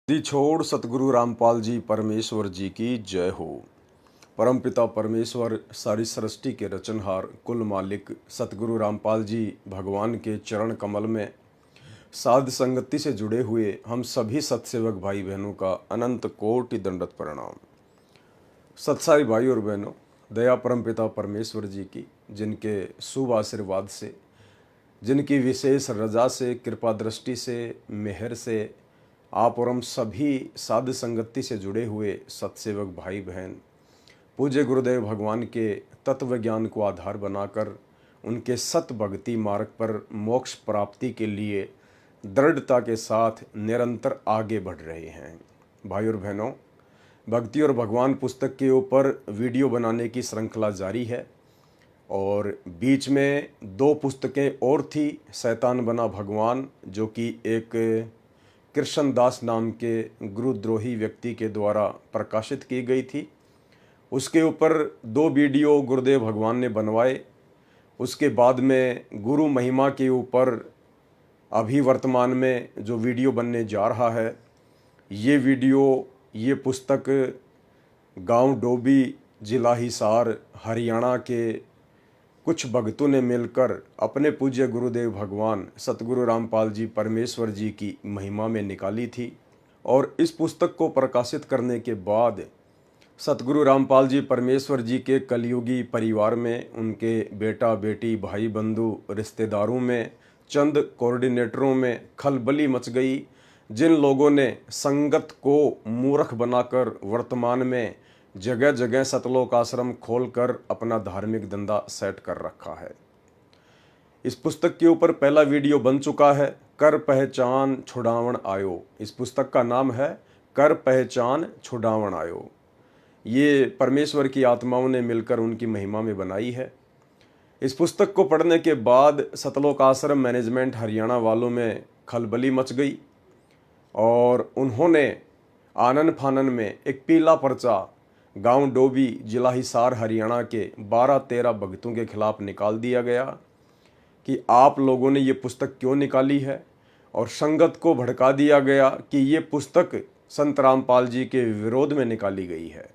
दी छोड़ सतगुरु रामपाल जी परमेश्वर जी की जय हो। परमपिता परमेश्वर सारी सृष्टि के रचनहार कुल मालिक सतगुरु रामपाल जी भगवान के चरण कमल में साध संगति से जुड़े हुए हम सभी सत्सेवक भाई बहनों का अनंत कोटि दंडवत प्रणाम। सत्सारी भाई और बहनों, दया परमपिता परमेश्वर जी की, जिनके शुभ आशीर्वाद से, जिनकी विशेष रजा से, कृपा दृष्टि से, मेहर से आप और हम सभी साध संगति से जुड़े हुए सत्सेवक भाई बहन पूज्य गुरुदेव भगवान के तत्व ज्ञान को आधार बनाकर उनके सत भक्ति मार्ग पर मोक्ष प्राप्ति के लिए दृढ़ता के साथ निरंतर आगे बढ़ रहे हैं। भाई और बहनों, भक्ति और भगवान पुस्तक के ऊपर वीडियो बनाने की श्रृंखला जारी है और बीच में दो पुस्तकें और थी। शैतान बना भगवान, जो कि एक कृष्णदास नाम के गुरुद्रोही व्यक्ति के द्वारा प्रकाशित की गई थी। उसके ऊपर दो वीडियो गुरुदेव भगवान ने बनवाए। उसके बाद में गुरु महिमा के ऊपर अभी वर्तमान में जो वीडियो बनने जा रहा है, ये पुस्तक गांव डोबी, जिला हिसार, हरियाणा के कुछ भक्तों ने मिलकर अपने पूज्य गुरुदेव भगवान सतगुरु रामपाल जी परमेश्वर जी की महिमा में निकाली थी। और इस पुस्तक को प्रकाशित करने के बाद सतगुरु रामपाल जी परमेश्वर जी के कलयुगी परिवार में, उनके बेटा बेटी, भाई बंधु, रिश्तेदारों में, चंद कोऑर्डिनेटरों में खलबली मच गई, जिन लोगों ने संगत को मूर्ख बनाकर वर्तमान में जगह जगह सतलोक आश्रम खोलकर अपना धार्मिक धंधा सेट कर रखा है। इस पुस्तक के ऊपर पहला वीडियो बन चुका है, कर पहचान छुड़ावण आयो। इस पुस्तक का नाम है कर पहचान छुड़ावण आयो। ये परमेश्वर की आत्माओं ने मिलकर उनकी महिमा में बनाई है। इस पुस्तक को पढ़ने के बाद सतलोक आश्रम मैनेजमेंट हरियाणा वालों में खलबली मच गई और उन्होंने आनन फानन में एक पीला पर्चा गांव डोबी, जिला हिसार, हरियाणा के 12-13 भक्तों के खिलाफ निकाल दिया गया कि आप लोगों ने ये पुस्तक क्यों निकाली है, और संगत को भड़का दिया गया कि ये पुस्तक संत रामपाल जी के विरोध में निकाली गई है।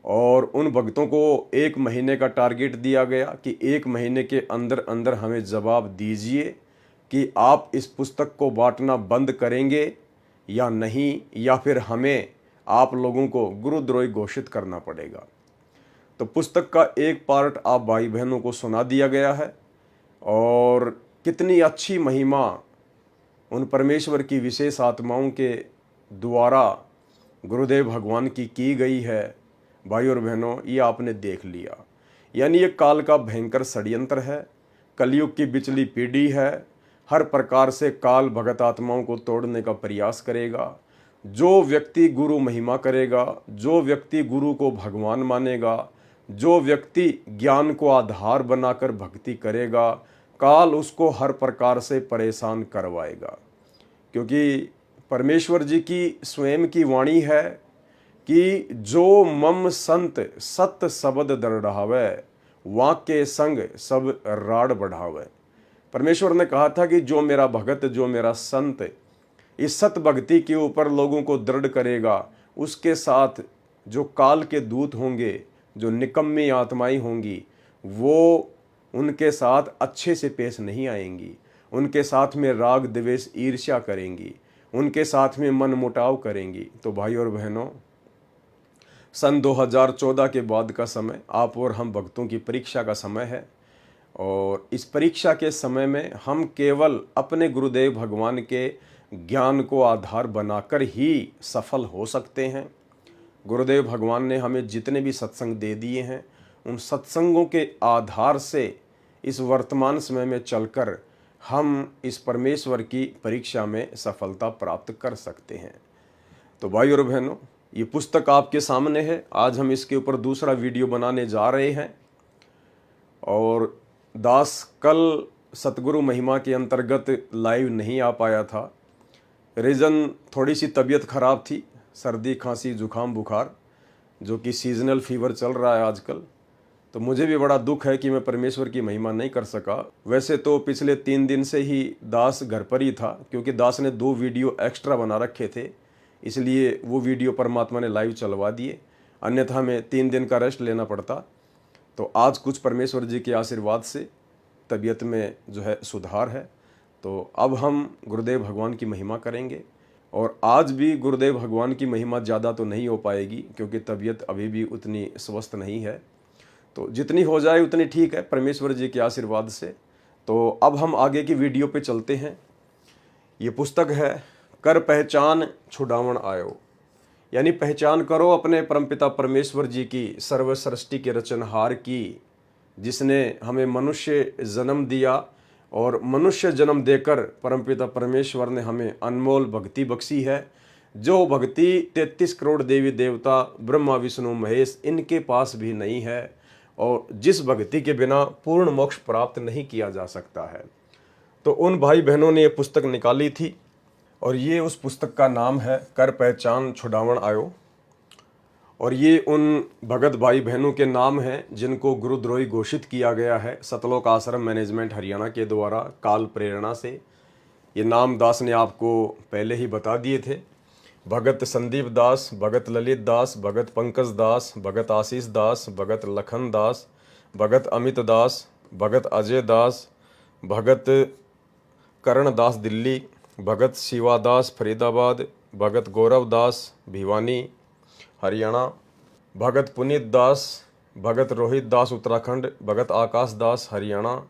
और उन भक्तों को 1 महीने का टारगेट दिया गया कि 1 महीने के अंदर अंदर हमें जवाब दीजिए कि आप इस पुस्तक को बांटना बंद करेंगे या नहीं, या फिर हमें आप लोगों को गुरुद्रोही घोषित करना पड़ेगा। तो पुस्तक का एक पार्ट आप भाई बहनों को सुना दिया गया है और कितनी अच्छी महिमा उन परमेश्वर की विशेष आत्माओं के द्वारा गुरुदेव भगवान की गई है। भाई और बहनों, ये आपने देख लिया। यानी ये काल का भयंकर षड्यंत्र है, कलयुग की बिचली पीढ़ी है। हर प्रकार से काल भगत आत्माओं को तोड़ने का प्रयास करेगा। जो व्यक्ति गुरु महिमा करेगा, जो व्यक्ति गुरु को भगवान मानेगा, जो व्यक्ति ज्ञान को आधार बनाकर भक्ति करेगा, काल उसको हर प्रकार से परेशान करवाएगा। क्योंकि परमेश्वर जी की स्वयं की वाणी है कि जो मम संत सत शब्द दृढ़ावे, वाक्य संग सब राड बढ़ावे। परमेश्वर ने कहा था कि जो मेरा भगत, जो मेरा संत इस सत भक्ति के ऊपर लोगों को दृढ़ करेगा, उसके साथ जो काल के दूत होंगे, जो निकम्मी आत्माएं होंगी, वो उनके साथ अच्छे से पेश नहीं आएंगी। उनके साथ में राग द्वेष ईर्ष्या करेंगी, उनके साथ में मन मुटाव करेंगी। तो भाई और बहनों, सन 2014 के बाद का समय आप और हम भक्तों की परीक्षा का समय है और इस परीक्षा के समय में हम केवल अपने गुरुदेव भगवान के ज्ञान को आधार बनाकर ही सफल हो सकते हैं। गुरुदेव भगवान ने हमें जितने भी सत्संग दे दिए हैं, उन सत्संगों के आधार से इस वर्तमान समय में चलकर हम इस परमेश्वर की परीक्षा में सफलता प्राप्त कर सकते हैं। तो भाई और बहनों, ये पुस्तक आपके सामने है। आज हम इसके ऊपर दूसरा वीडियो बनाने जा रहे हैं और दास कल सतगुरु महिमा के अंतर्गत लाइव नहीं आ पाया था। रीज़न थोड़ी सी तबीयत ख़राब थी, सर्दी, खांसी, जुकाम, बुखार, जो कि सीजनल फीवर चल रहा है आजकल। तो मुझे भी बड़ा दुख है कि मैं परमेश्वर की महिमा नहीं कर सका। वैसे तो पिछले 3 दिन से ही दास घर पर ही था, क्योंकि दास ने 2 वीडियो एक्स्ट्रा बना रखे थे। इसलिए वो वीडियो परमात्मा ने लाइव चलवा दिए, अन्यथा हमें 3 दिन का रेस्ट लेना पड़ता। तो आज कुछ परमेश्वर जी के आशीर्वाद से तबीयत में जो है सुधार है। तो अब हम गुरुदेव भगवान की महिमा करेंगे। और आज भी गुरुदेव भगवान की महिमा ज़्यादा तो नहीं हो पाएगी क्योंकि तबीयत अभी भी उतनी स्वस्थ नहीं है। तो जितनी हो जाए उतनी ठीक है परमेश्वर जी के आशीर्वाद से। तो अब हम आगे की वीडियो पे चलते हैं। ये पुस्तक है कर पहचान छुड़ावन आयो, यानी पहचान करो अपने परमपिता परमेश्वर जी की, सर्व सृष्टि के रचनहार की, जिसने हमें मनुष्य जन्म दिया और मनुष्य जन्म देकर परमपिता परमेश्वर ने हमें अनमोल भक्ति बख्शी है। जो भक्ति 33 करोड़ देवी देवता ब्रह्मा विष्णु महेश इनके पास भी नहीं है और जिस भक्ति के बिना पूर्ण मोक्ष प्राप्त नहीं किया जा सकता है। तो उन भाई बहनों ने ये पुस्तक निकाली थी और ये उस पुस्तक का नाम है कर पहचान छुड़ावन आयो। और ये उन भगत भाई बहनों के नाम हैं जिनको गुरुद्रोही घोषित किया गया है सतलोक आश्रम मैनेजमेंट हरियाणा के द्वारा काल प्रेरणा से। ये नाम दास ने आपको पहले ही बता दिए थे। भगत संदीप दास, भगत ललित दास, भगत पंकज दास, भगत आशीष दास, भगत लखन दास, भगत अमित दास, भगत अजय दास, भगत करण दास दिल्ली, भगत शिवादास फरीदाबाद, भगत गौरव दास भिवानी हरियाणा, भगत पुनीत दास, भगत रोहित दास उत्तराखंड, भगत आकाश दास हरियाणा।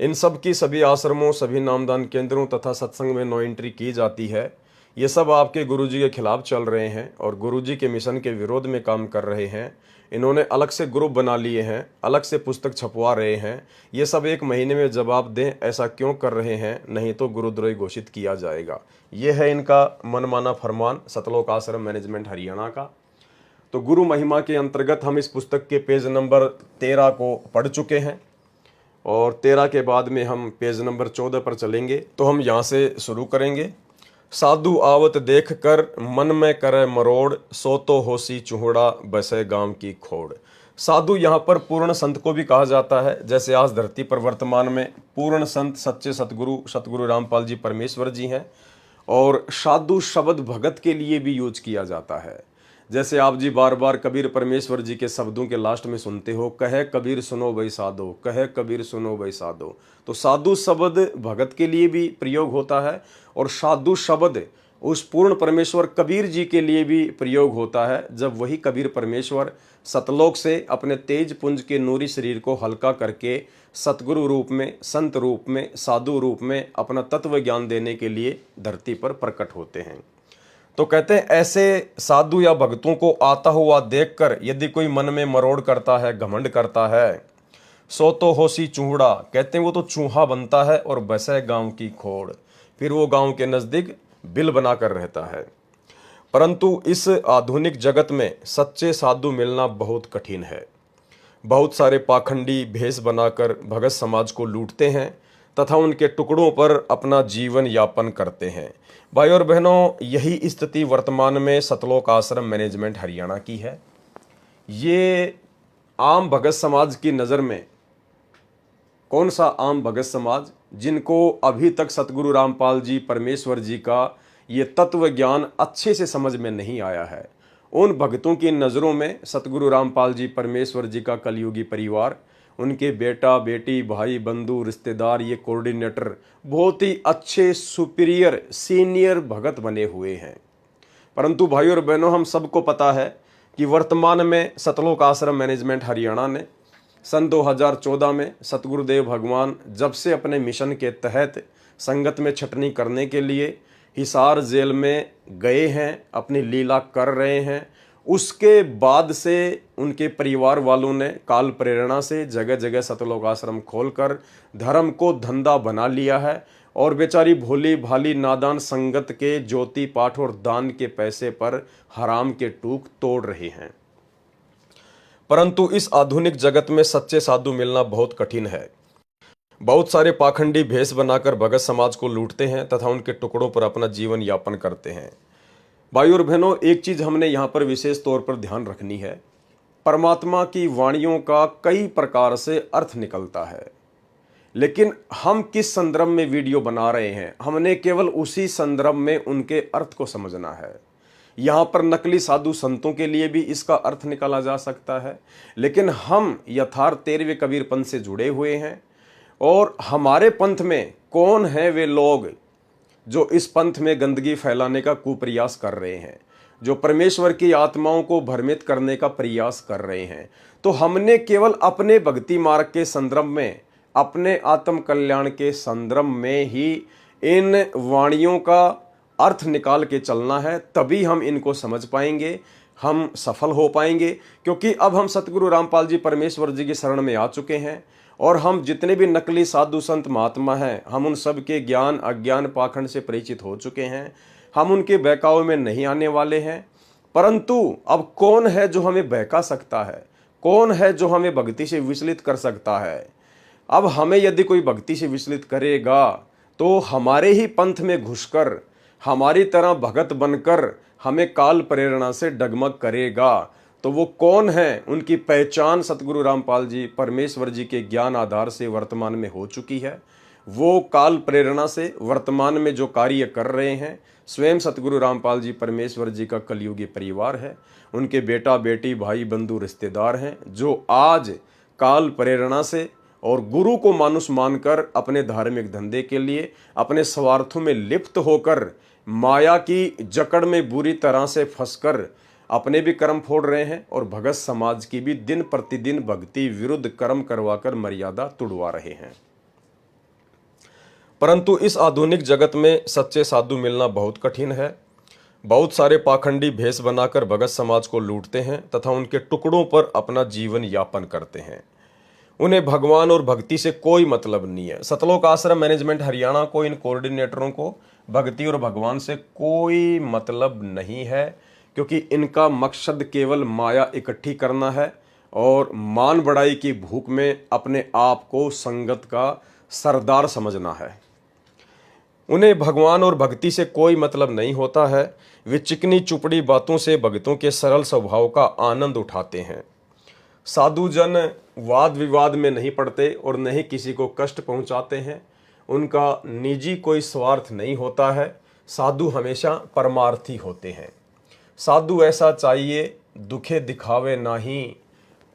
इन सब की सभी आश्रमों, सभी नामदान केंद्रों तथा सत्संग में नो एंट्री की जाती है। ये सब आपके गुरुजी के खिलाफ चल रहे हैं और गुरुजी के मिशन के विरोध में काम कर रहे हैं। इन्होंने अलग से ग्रुप बना लिए हैं, अलग से पुस्तक छपवा रहे हैं। ये सब 1 महीने में जवाब दें ऐसा क्यों कर रहे हैं, नहीं तो गुरुद्रोही घोषित किया जाएगा। ये है इनका मनमाना फरमान सतलोक आश्रम मैनेजमेंट हरियाणा का। तो गुरु महिमा के अंतर्गत हम इस पुस्तक के पेज नंबर 13 को पढ़ चुके हैं और 13 के बाद में हम पेज नंबर 14 पर चलेंगे। तो हम यहाँ से शुरू करेंगे। साधु आवत देख कर मन में करे मरोड़, सो तो होसी चूहड़ा बसे गांव की खोड़। साधु यहाँ पर पूर्ण संत को भी कहा जाता है। जैसे आज धरती पर वर्तमान में पूर्ण संत सच्चे सतगुरु रामपाल जी परमेश्वर जी हैं और साधु शब्द भगत के लिए भी यूज किया जाता है। जैसे आप जी बार बार कबीर परमेश्वर जी के शब्दों के लास्ट में सुनते हो, कहे कबीर सुनो भाई साधो, कहे कबीर सुनो भाई साधो। तो साधु शब्द भगत के लिए भी प्रयोग होता है और साधु शब्द उस पूर्ण परमेश्वर कबीर जी के लिए भी प्रयोग होता है, जब वही कबीर परमेश्वर सतलोक से अपने तेज पुंज के नूरी शरीर को हल्का करके सतगुरु रूप में, संत रूप में, साधु रूप में अपना तत्व ज्ञान देने के लिए धरती पर प्रकट होते हैं। तो कहते हैं ऐसे साधु या भक्तों को आता हुआ देखकर यदि कोई मन में मरोड़ करता है, घमंड करता है, सो तो होसी चूहड़ा, कहते हैं वो तो चूहा बनता है और बसे गांव की खोड़, फिर वो गांव के नजदीक बिल बनाकर रहता है। परंतु इस आधुनिक जगत में सच्चे साधु मिलना बहुत कठिन है। बहुत सारे पाखंडी भेष बनाकर भगत समाज को लूटते हैं तथा उनके टुकड़ों पर अपना जीवन यापन करते हैं। भाई और बहनों, यही स्थिति वर्तमान में सतलोक आश्रम मैनेजमेंट हरियाणा की है। ये आम भगत समाज की नज़र में कौन सा आम भगत समाज, जिनको अभी तक सतगुरु रामपाल जी परमेश्वर जी का ये तत्व ज्ञान अच्छे से समझ में नहीं आया है, उन भक्तों की नज़रों में सतगुरु रामपाल जी परमेश्वर जी का कलयुगी परिवार, उनके बेटा बेटी भाई बंधु रिश्तेदार, ये कोऑर्डिनेटर बहुत ही अच्छे सुपीरियर सीनियर भगत बने हुए हैं। परंतु भाई और बहनों, हम सबको पता है कि वर्तमान में सतलोक आश्रम मैनेजमेंट हरियाणा ने सन 2014 में सतगुरुदेव भगवान जब से अपने मिशन के तहत संगत में छटनी करने के लिए हिसार जेल में गए हैं, अपनी लीला कर रहे हैं, उसके बाद से उनके परिवार वालों ने काल प्रेरणा से जगह जगह सतलोक आश्रम खोलकर धर्म को धंधा बना लिया है और बेचारी भोली भाली नादान संगत के ज्योति पाठ और दान के पैसे पर हराम के टूक तोड़ रहे हैं। परंतु इस आधुनिक जगत में सच्चे साधु मिलना बहुत कठिन है। बहुत सारे पाखंडी भेष बनाकर भगत समाज को लूटते हैं तथा उनके टुकड़ों पर अपना जीवन यापन करते हैं। भाई और बहनों, एक चीज हमने यहाँ पर विशेष तौर पर ध्यान रखनी है, परमात्मा की वाणियों का कई प्रकार से अर्थ निकलता है, लेकिन हम किस संदर्भ में वीडियो बना रहे हैं, हमने केवल उसी संदर्भ में उनके अर्थ को समझना है। यहाँ पर नकली साधु संतों के लिए भी इसका अर्थ निकाला जा सकता है, लेकिन हम यथार्थ 13वें कबीर पंथ से जुड़े हुए हैं और हमारे पंथ में कौन है वे लोग जो इस पंथ में गंदगी फैलाने का कुप्रयास कर रहे हैं, जो परमेश्वर की आत्माओं को भ्रमित करने का प्रयास कर रहे हैं। तो हमने केवल अपने भक्ति मार्ग के संदर्भ में, अपने आत्म कल्याण के संदर्भ में ही इन वाणियों का अर्थ निकाल के चलना है, तभी हम इनको समझ पाएंगे, हम सफल हो पाएंगे। क्योंकि अब हम सतगुरु रामपाल जी परमेश्वर जी की शरण में आ चुके हैं और हम जितने भी नकली साधु संत महात्मा हैं, हम उन सब के ज्ञान अज्ञान पाखंड से परिचित हो चुके हैं। हम उनके बहकावे में नहीं आने वाले हैं। परंतु अब कौन है जो हमें बहका सकता है, कौन है जो हमें भक्ति से विचलित कर सकता है। अब हमें यदि कोई भक्ति से विचलित करेगा तो हमारे ही पंथ में घुसकर, हमारी तरह भगत बनकर हमें काल प्रेरणा से डगमग करेगा। तो वो कौन है, उनकी पहचान सतगुरु रामपाल जी परमेश्वर जी के ज्ञान आधार से वर्तमान में हो चुकी है। वो काल प्रेरणा से वर्तमान में जो कार्य कर रहे हैं, स्वयं सतगुरु रामपाल जी परमेश्वर जी का कलयुगी परिवार है, उनके बेटा बेटी भाई बंधु रिश्तेदार हैं, जो आज काल प्रेरणा से और गुरु को मानुष मानकर अपने धार्मिक धंधे के लिए अपने स्वार्थों में लिप्त होकर माया की जकड़ में बुरी तरह से फंसकर अपने भी कर्म फोड़ रहे हैं और भगत समाज की भी दिन प्रतिदिन भक्ति विरुद्ध कर्म करवाकर मर्यादा तुड़वा रहे हैं। परंतु इस आधुनिक जगत में सच्चे साधु मिलना बहुत कठिन है। बहुत सारे पाखंडी भेष बनाकर भगत समाज को लूटते हैं तथा उनके टुकड़ों पर अपना जीवन यापन करते हैं। उन्हें भगवान और भक्ति से कोई मतलब नहीं है। सतलोक आश्रम मैनेजमेंट हरियाणा को, इन कोऑर्डिनेटरों को भक्ति और भगवान से कोई मतलब नहीं है, क्योंकि इनका मकसद केवल माया इकट्ठी करना है और मान बढ़ाई की भूख में अपने आप को संगत का सरदार समझना है। उन्हें भगवान और भक्ति से कोई मतलब नहीं होता है। वे चिकनी चुपड़ी बातों से भक्तों के सरल स्वभाव का आनंद उठाते हैं। साधुजन वाद विवाद में नहीं पड़ते और न ही किसी को कष्ट पहुंचाते हैं। उनका निजी कोई स्वार्थ नहीं होता है। साधु हमेशा परमार्थी होते हैं। साधु ऐसा चाहिए, दुखे दिखावे नाही,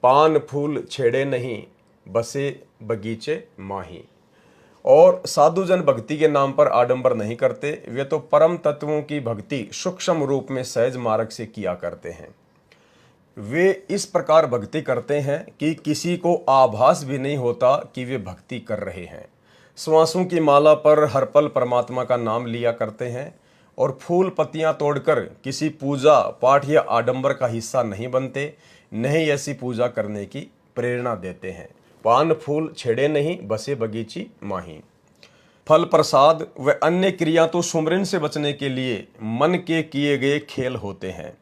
पान फूल छेड़े नहीं, बसे बगीचे माही। और साधुजन भक्ति के नाम पर आडंबर नहीं करते। वे तो परम तत्वों की भक्ति सूक्ष्म रूप में सहज मार्ग से किया करते हैं। वे इस प्रकार भक्ति करते हैं कि किसी को आभास भी नहीं होता कि वे भक्ति कर रहे हैं। श्वासों की माला पर हर पल परमात्मा का नाम लिया करते हैं और फूल पत्तियां तोड़कर किसी पूजा पाठ या आडंबर का हिस्सा नहीं बनते, नहीं ऐसी पूजा करने की प्रेरणा देते हैं। पान फूल छेड़े नहीं, बसे बगीची माही। फल प्रसाद व अन्य क्रिया तो सुमरन से बचने के लिए मन के किए गए खेल होते हैं,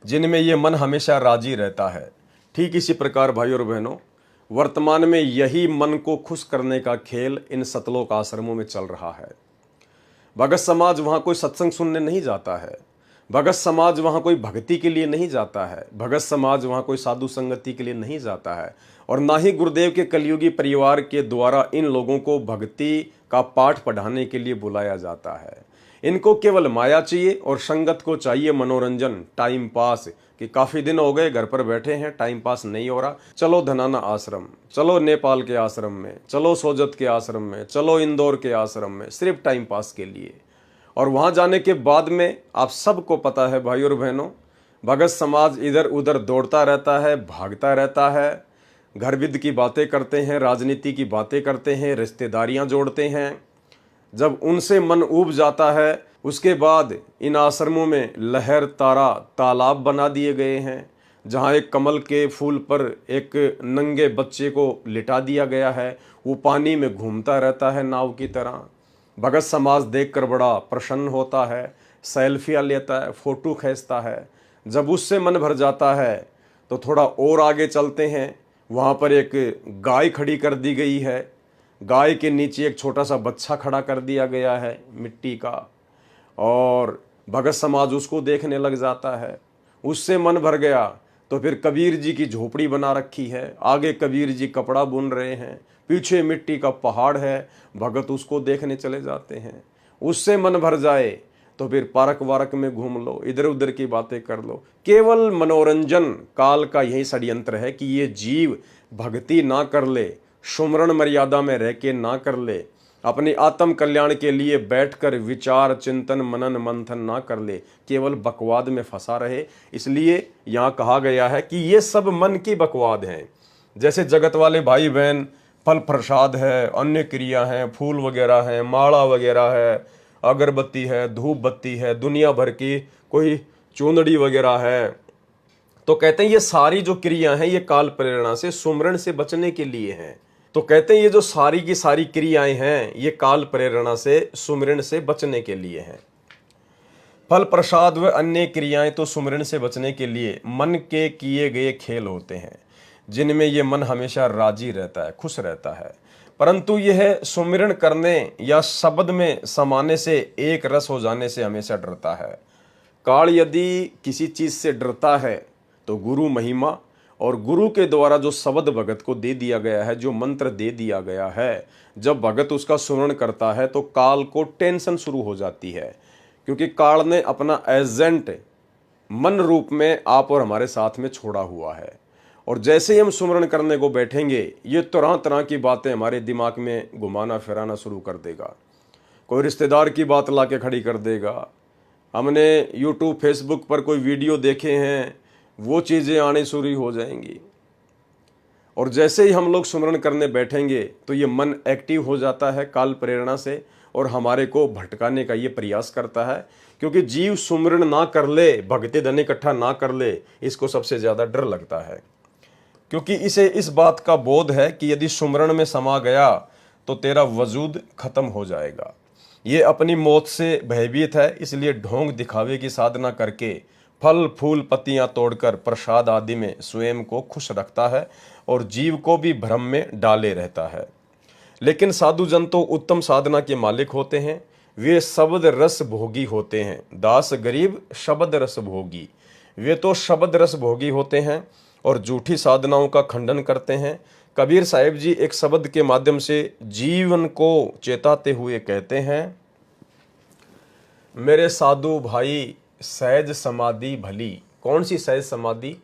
जिनमें ये मन हमेशा राजी रहता है। ठीक इसी प्रकार भाई और बहनों, वर्तमान में यही मन को खुश करने का खेल इन सतलोक आश्रमों में चल रहा है। भगत समाज वहाँ कोई सत्संग सुनने नहीं जाता है। भगत समाज वहाँ कोई भक्ति के लिए नहीं जाता है। भगत समाज वहाँ कोई साधु संगति के लिए नहीं जाता है। और ना ही गुरुदेव के कलयुगी परिवार के द्वारा इन लोगों को भक्ति का पाठ पढ़ाने के लिए बुलाया जाता है। इनको केवल माया चाहिए और संगत को चाहिए मनोरंजन, टाइम पास, कि काफ़ी दिन हो गए घर पर बैठे हैं, टाइम पास नहीं हो रहा, चलो धनाना आश्रम, चलो नेपाल के आश्रम में, चलो सोजत के आश्रम में, चलो इंदौर के आश्रम में, सिर्फ टाइम पास के लिए। और वहाँ जाने के बाद में आप सबको पता है भाई और बहनों, भगत समाज इधर उधर दौड़ता रहता है, भागता रहता है, घर विद की बातें करते हैं, राजनीति की बातें करते हैं, रिश्तेदारियाँ जोड़ते हैं। जब उनसे मन ऊब जाता है, उसके बाद इन आश्रमों में लहर तारा तालाब बना दिए गए हैं, जहाँ एक कमल के फूल पर एक नंगे बच्चे को लिटा दिया गया है। वो पानी में घूमता रहता है नाव की तरह। भगत समाज देखकर बड़ा प्रसन्न होता है, सेल्फियाँ लेता है, फोटो खींचता है। जब उससे मन भर जाता है तो थोड़ा और आगे चलते हैं। वहाँ पर एक गाय खड़ी कर दी गई है। गाय के नीचे एक छोटा सा बच्चा खड़ा कर दिया गया है मिट्टी का, और भगत समाज उसको देखने लग जाता है। उससे मन भर गया तो फिर कबीर जी की झोपड़ी बना रखी है, आगे कबीर जी कपड़ा बुन रहे हैं, पीछे मिट्टी का पहाड़ है, भगत उसको देखने चले जाते हैं। उससे मन भर जाए तो फिर पार्क वारक में घूम लो, इधर उधर की बातें कर लो। केवल मनोरंजन काल का यही षड्यंत्र है कि ये जीव भक्ति ना कर ले, सुमरण मर्यादा में रह के ना कर ले, अपने आत्म कल्याण के लिए बैठकर विचार चिंतन मनन मंथन ना कर ले, केवल बकवाद में फंसा रहे। इसलिए यहाँ कहा गया है कि ये सब मन की बकवाद हैं। जैसे जगत वाले भाई बहन फल प्रसाद है, अन्य क्रिया हैं, फूल वगैरह हैं, माला वगैरह है, अगरबत्ती है, धूप बत्ती है, दुनिया भर की कोई चूंदड़ी वगैरह है, तो कहते हैं ये सारी जो क्रिया हैं ये काल प्रेरणा से सुमरण से बचने के लिए हैं। तो कहते हैं ये जो सारी की सारी क्रियाएं हैं ये काल प्रेरणा से सुमरण से बचने के लिए हैं। फल प्रसाद व अन्य क्रियाएं तो सुमरण से बचने के लिए मन के किए गए खेल होते हैं, जिनमें ये मन हमेशा राजी रहता है, खुश रहता है। परंतु यह सुमिरन करने या शब्द में समाने से, एक रस हो जाने से हमेशा डरता है। काल यदि किसी चीज से डरता है तो गुरु महिमा और गुरु के द्वारा जो शब्द भगत को दे दिया गया है, जो मंत्र दे दिया गया है, जब भगत उसका सुमरण करता है तो काल को टेंशन शुरू हो जाती है, क्योंकि काल ने अपना एजेंट मन रूप में आप और हमारे साथ में छोड़ा हुआ है। और जैसे ही हम सुमरण करने को बैठेंगे ये तरह तरह की बातें हमारे दिमाग में घुमाना फिराना शुरू कर देगा। कोई रिश्तेदार की बात ला के खड़ी कर देगा, हमने यूट्यूब फेसबुक पर कोई वीडियो देखे हैं वो चीज़ें आने शुरू हो जाएंगी। और जैसे ही हम लोग सुमरण करने बैठेंगे तो ये मन एक्टिव हो जाता है काल प्रेरणा से और हमारे को भटकाने का ये प्रयास करता है, क्योंकि जीव सुमरण ना कर ले, भक्ति धन इकट्ठा ना कर ले, इसको सबसे ज़्यादा डर लगता है। क्योंकि इसे इस बात का बोध है कि यदि सुमरण में समा गया तो तेरा वजूद खत्म हो जाएगा। ये अपनी मौत से भयभीत है, इसलिए ढोंग दिखावे की साधना करके फल फूल पत्तियां तोड़कर प्रसाद आदि में स्वयं को खुश रखता है और जीव को भी भ्रम में डाले रहता है। लेकिन साधु जन तो उत्तम साधना के मालिक होते हैं, वे शब्द रस भोगी होते हैं। दास गरीब शब्द रस भोगी, वे तो शब्द रस भोगी होते हैं और झूठी साधनाओं का खंडन करते हैं। कबीर साहिब जी एक शब्द के माध्यम से जीवन को चेताते हुए कहते हैं, मेरे साधु भाई सहज समाधि भली। कौन सी सहज समाधि?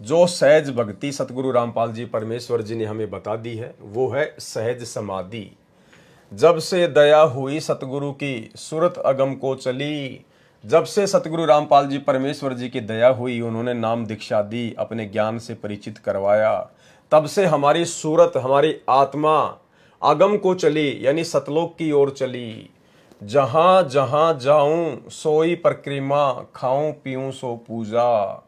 जो सहज भक्ति सतगुरु रामपाल जी परमेश्वर जी ने हमें बता दी है वो है सहज समाधि। जब से दया हुई सतगुरु की सूरत अगम को चली, जब से सतगुरु रामपाल जी परमेश्वर जी की दया हुई, उन्होंने नाम दीक्षा दी, अपने ज्ञान से परिचित करवाया, तब से हमारी सूरत, हमारी आत्मा अगम को चली, यानी सतलोक की ओर चली। जहां जहां जाऊं सोई परिक्रमा, खाऊं पीऊं सो पूजा,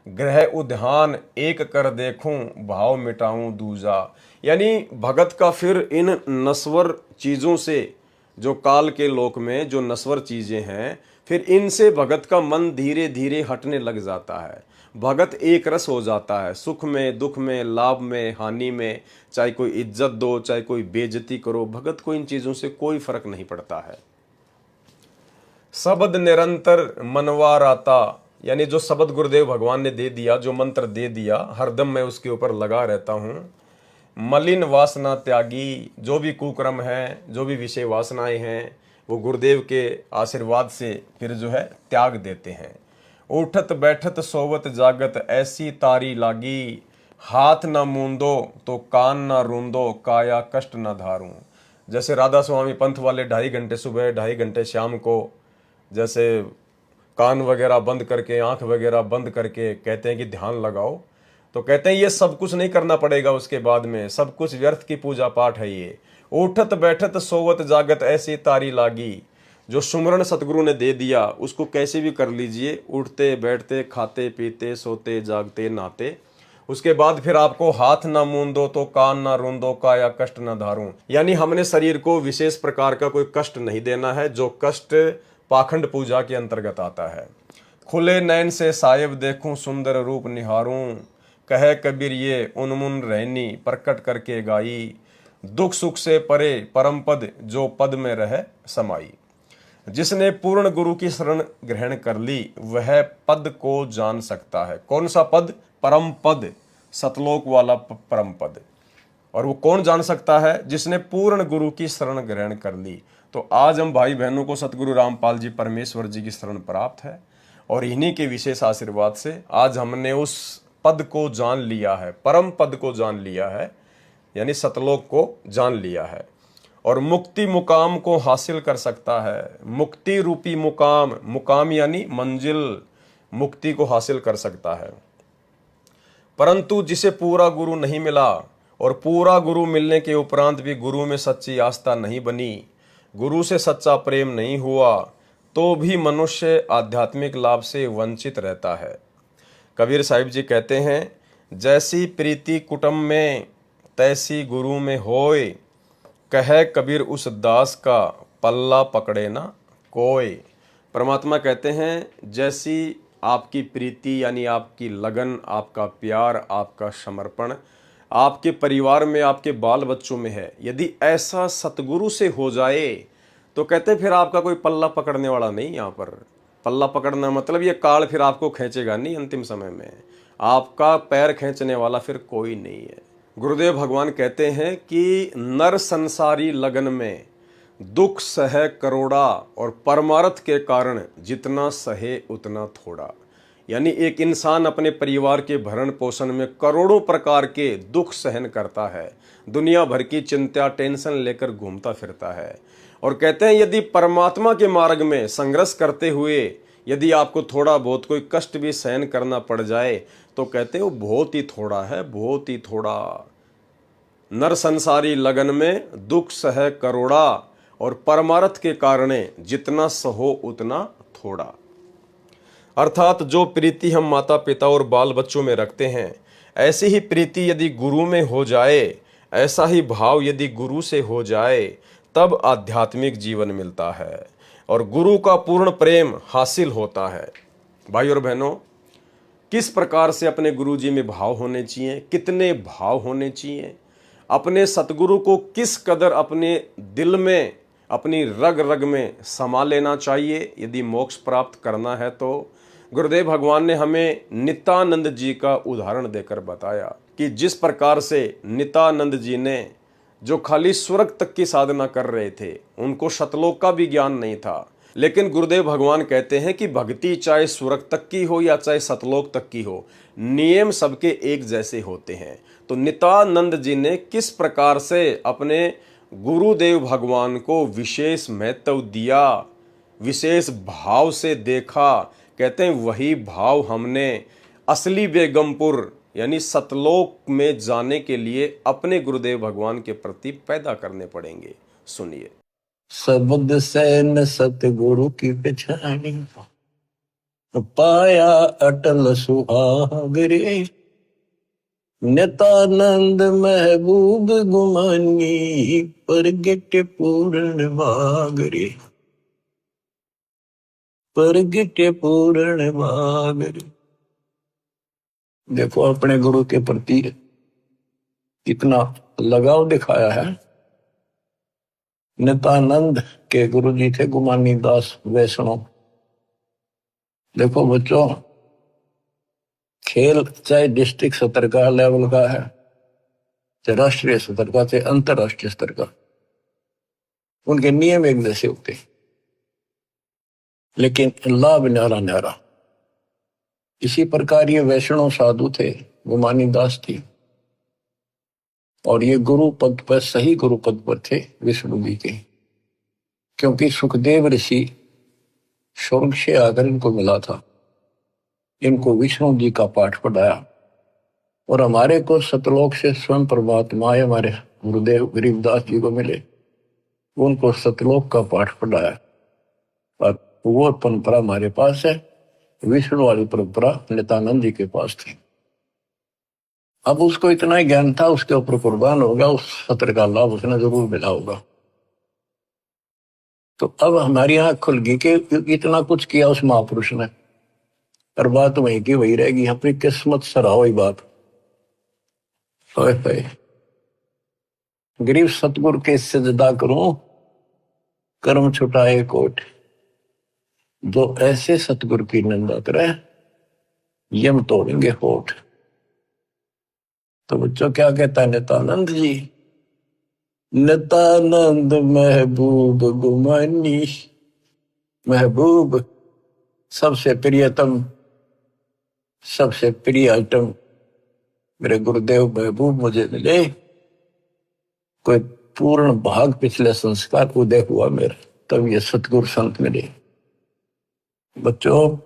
ग्रह उद्यान एक कर देखूं, भाव मिटाऊं दूजा। यानी भगत का फिर इन नश्वर चीजों से, जो काल के लोक में जो नश्वर चीजें हैं, फिर इनसे भगत का मन धीरे धीरे हटने लग जाता है। भगत एक रस हो जाता है, सुख में दुख में, लाभ में हानि में, चाहे कोई इज्जत दो चाहे कोई बेइज्जती करो, भगत को इन चीजों से कोई फर्क नहीं पड़ता है। शब्द निरंतर मनवार आता, यानी जो शब्द गुरुदेव भगवान ने दे दिया, जो मंत्र दे दिया, हरदम मैं उसके ऊपर लगा रहता हूँ। मलिन वासना त्यागी, जो भी कुक्रम है, जो भी विषय वासनाएं हैं, वो गुरुदेव के आशीर्वाद से फिर जो है त्याग देते हैं। उठत बैठत सोवत जागत ऐसी तारी लागी, हाथ न मूंदो तो कान न रूंदो, काया कष्ट न धारूं। जैसे राधा स्वामी पंथ वाले 2.5 घंटे सुबह 2.5 घंटे शाम को जैसे कान वगैरह बंद करके, आंख वगैरह बंद करके कहते हैं कि ध्यान लगाओ, तो कहते हैं ये सब कुछ नहीं करना पड़ेगा, उसके बाद में सब कुछ व्यर्थ की पूजा पाठ है। ये उठत बैठत सोवत जागत ऐसी तारी लागी, जो सुमरण सतगुरु ने दे दिया उसको कैसे भी कर लीजिए, उठते बैठते खाते पीते सोते जागते नहाते। उसके बाद फिर आपको हाथ ना मूंदो तो कान ना रूंदो, काया कष्ट ना धारूं। यानी हमने शरीर को विशेष प्रकार का कोई कष्ट नहीं देना है, जो कष्ट पाखंड पूजा के अंतर्गत आता है। खुले नैन से साहिब देखूं, सुंदर रूप निहारूं, कहे कबीर ये उन्मुन रहनी, प्रकट करके गाई। दुख सुख से परे परम पद, जो पद में रहे समाई। जिसने पूर्ण गुरु की शरण ग्रहण कर ली, वह पद को जान सकता है। कौन सा पद? परम पद, सतलोक वाला परम पद। और वो कौन जान सकता है? जिसने पूर्ण गुरु की शरण ग्रहण कर ली। तो आज हम भाई बहनों को सतगुरु रामपाल जी परमेश्वर जी की शरण प्राप्त है और इन्हीं के विशेष आशीर्वाद से आज हमने उस पद को जान लिया है, परम पद को जान लिया है, यानी सतलोक को जान लिया है और मुक्ति मुकाम को हासिल कर सकता है। मुक्ति रूपी मुकाम, मुकाम यानी मंजिल, मुक्ति को हासिल कर सकता है। परंतु जिसे पूरा गुरु नहीं मिला और पूरा गुरु मिलने के उपरांत भी गुरु में सच्ची आस्था नहीं बनी, गुरु से सच्चा प्रेम नहीं हुआ, तो भी मनुष्य आध्यात्मिक लाभ से वंचित रहता है। कबीर साहिब जी कहते हैं, जैसी प्रीति कुटुंब में तैसी गुरु में होए, कहे कबीर उस दास का पल्ला पकड़े ना कोई। परमात्मा कहते हैं, जैसी आपकी प्रीति यानी आपकी लगन, आपका प्यार, आपका समर्पण आपके परिवार में, आपके बाल बच्चों में है, यदि ऐसा सतगुरु से हो जाए तो कहते हैं फिर आपका कोई पल्ला पकड़ने वाला नहीं। यहाँ पर पल्ला पकड़ना मतलब ये काल फिर आपको खींचेगा नहीं, अंतिम समय में आपका पैर खींचने वाला फिर कोई नहीं है। गुरुदेव भगवान कहते हैं कि नर संसारी लगन में दुख सहे करोड़ा और परमार्थ के कारण जितना सहे उतना थोड़ा। यानी एक इंसान अपने परिवार के भरण पोषण में करोड़ों प्रकार के दुख सहन करता है, दुनिया भर की चिंता टेंशन लेकर घूमता फिरता है, और कहते हैं यदि परमात्मा के मार्ग में संघर्ष करते हुए यदि आपको थोड़ा बहुत कोई कष्ट भी सहन करना पड़ जाए तो कहते हैं वो बहुत ही थोड़ा है, बहुत ही थोड़ा। नर संसारी लगन में दुख सह करोड़ा और परमार्थ के कारण जितना सहो उतना थोड़ा। अर्थात जो प्रीति हम माता पिता और बाल बच्चों में रखते हैं, ऐसी ही प्रीति यदि गुरु में हो जाए, ऐसा ही भाव यदि गुरु से हो जाए, तब आध्यात्मिक जीवन मिलता है और गुरु का पूर्ण प्रेम हासिल होता है। भाई और बहनों, किस प्रकार से अपने गुरु जी में भाव होने चाहिए, कितने भाव होने चाहिए, अपने सतगुरु को किस कदर अपने दिल में, अपनी रग रग में समा लेना चाहिए यदि मोक्ष प्राप्त करना है। तो गुरुदेव भगवान ने हमें नित्यानंद जी का उदाहरण देकर बताया कि जिस प्रकार से नित्यानंद जी ने, जो खाली स्वर्ग तक की साधना कर रहे थे, उनको सतलोक का भी ज्ञान नहीं था, लेकिन गुरुदेव भगवान कहते हैं कि भक्ति चाहे स्वर्ग तक की हो या चाहे सतलोक तक की हो, नियम सबके एक जैसे होते हैं। तो नित्यानंद जी ने किस प्रकार से अपने गुरुदेव भगवान को विशेष महत्व दिया, विशेष भाव से देखा, कहते हैं वही भाव हमने असली बेगमपुर यानी सतलोक में जाने के लिए अपने गुरुदेव भगवान के प्रति पैदा करने पड़ेंगे। सुनिए। शब्द से न सतगुरु की पहचानी, पाया अटल सुहाग रे, नित्यानंद महबूब गुमानी, प्रगट पूर्ण भाग रे, प्रगट पूर्ण भाग रे। देखो अपने गुरु के प्रति कितना लगाव दिखाया है। नित्यानंद के गुरु जी थे गुमानी दास वैष्णव। देखो बच्चों, खेल चाहे डिस्ट्रिक्ट स्तर का लेवल का है, चाहे राष्ट्रीय स्तर का, चाहे अंतरराष्ट्रीय स्तर का, उनके नियम एक जैसे होते, लेकिन लाभ न्यारा न्यारा। इसी प्रकार ये वैष्णव साधु थे, गुमानी दास थी, और ये गुरु पद पर, सही गुरु पद पर थे विष्णु जी के, क्योंकि सुखदेव ऋषि स्वर्ग से आकर इनको मिला था, इनको विष्णु जी का पाठ पढ़ाया, और हमारे को सतलोक से स्वयं परमात्मा हमारे गुरुदेव गरीबदास जी को मिले, उनको सतलोक का पाठ पढ़ाया, और वो परंपरा हमारे पास है। विष्णु वाली परंपरा नित्यानंद जी के पास थी। अब उसको इतना ही ज्ञान था, उसके ऊपर कुर्बान होगा, उस सत्र का लाभ उसने जरूर मिला होगा। तो अब हमारी आंख खुल गई कि इतना कुछ किया उस महापुरुष ने, और बात वही की वही रहेगी। अपनी किस्मत सराहो ही बात। गरीब सतगुरु के सजदा करूं, कर्म छुटाए कोट, जो ऐसे सतगुरु की निंदा करे यम तोड़ेंगे होठ। तो बच्चों क्या कहता है नित्यानंद जी, नित्यानंद महबूब गुमानी। महबूब सबसे प्रियतम, सबसे प्रिय आइटम मेरे गुरुदेव महबूब मुझे मिले। कोई पूर्ण भाग पिछले संस्कार उदय हुआ मेरा, तब ये सतगुरु संत मिले। बच्चों,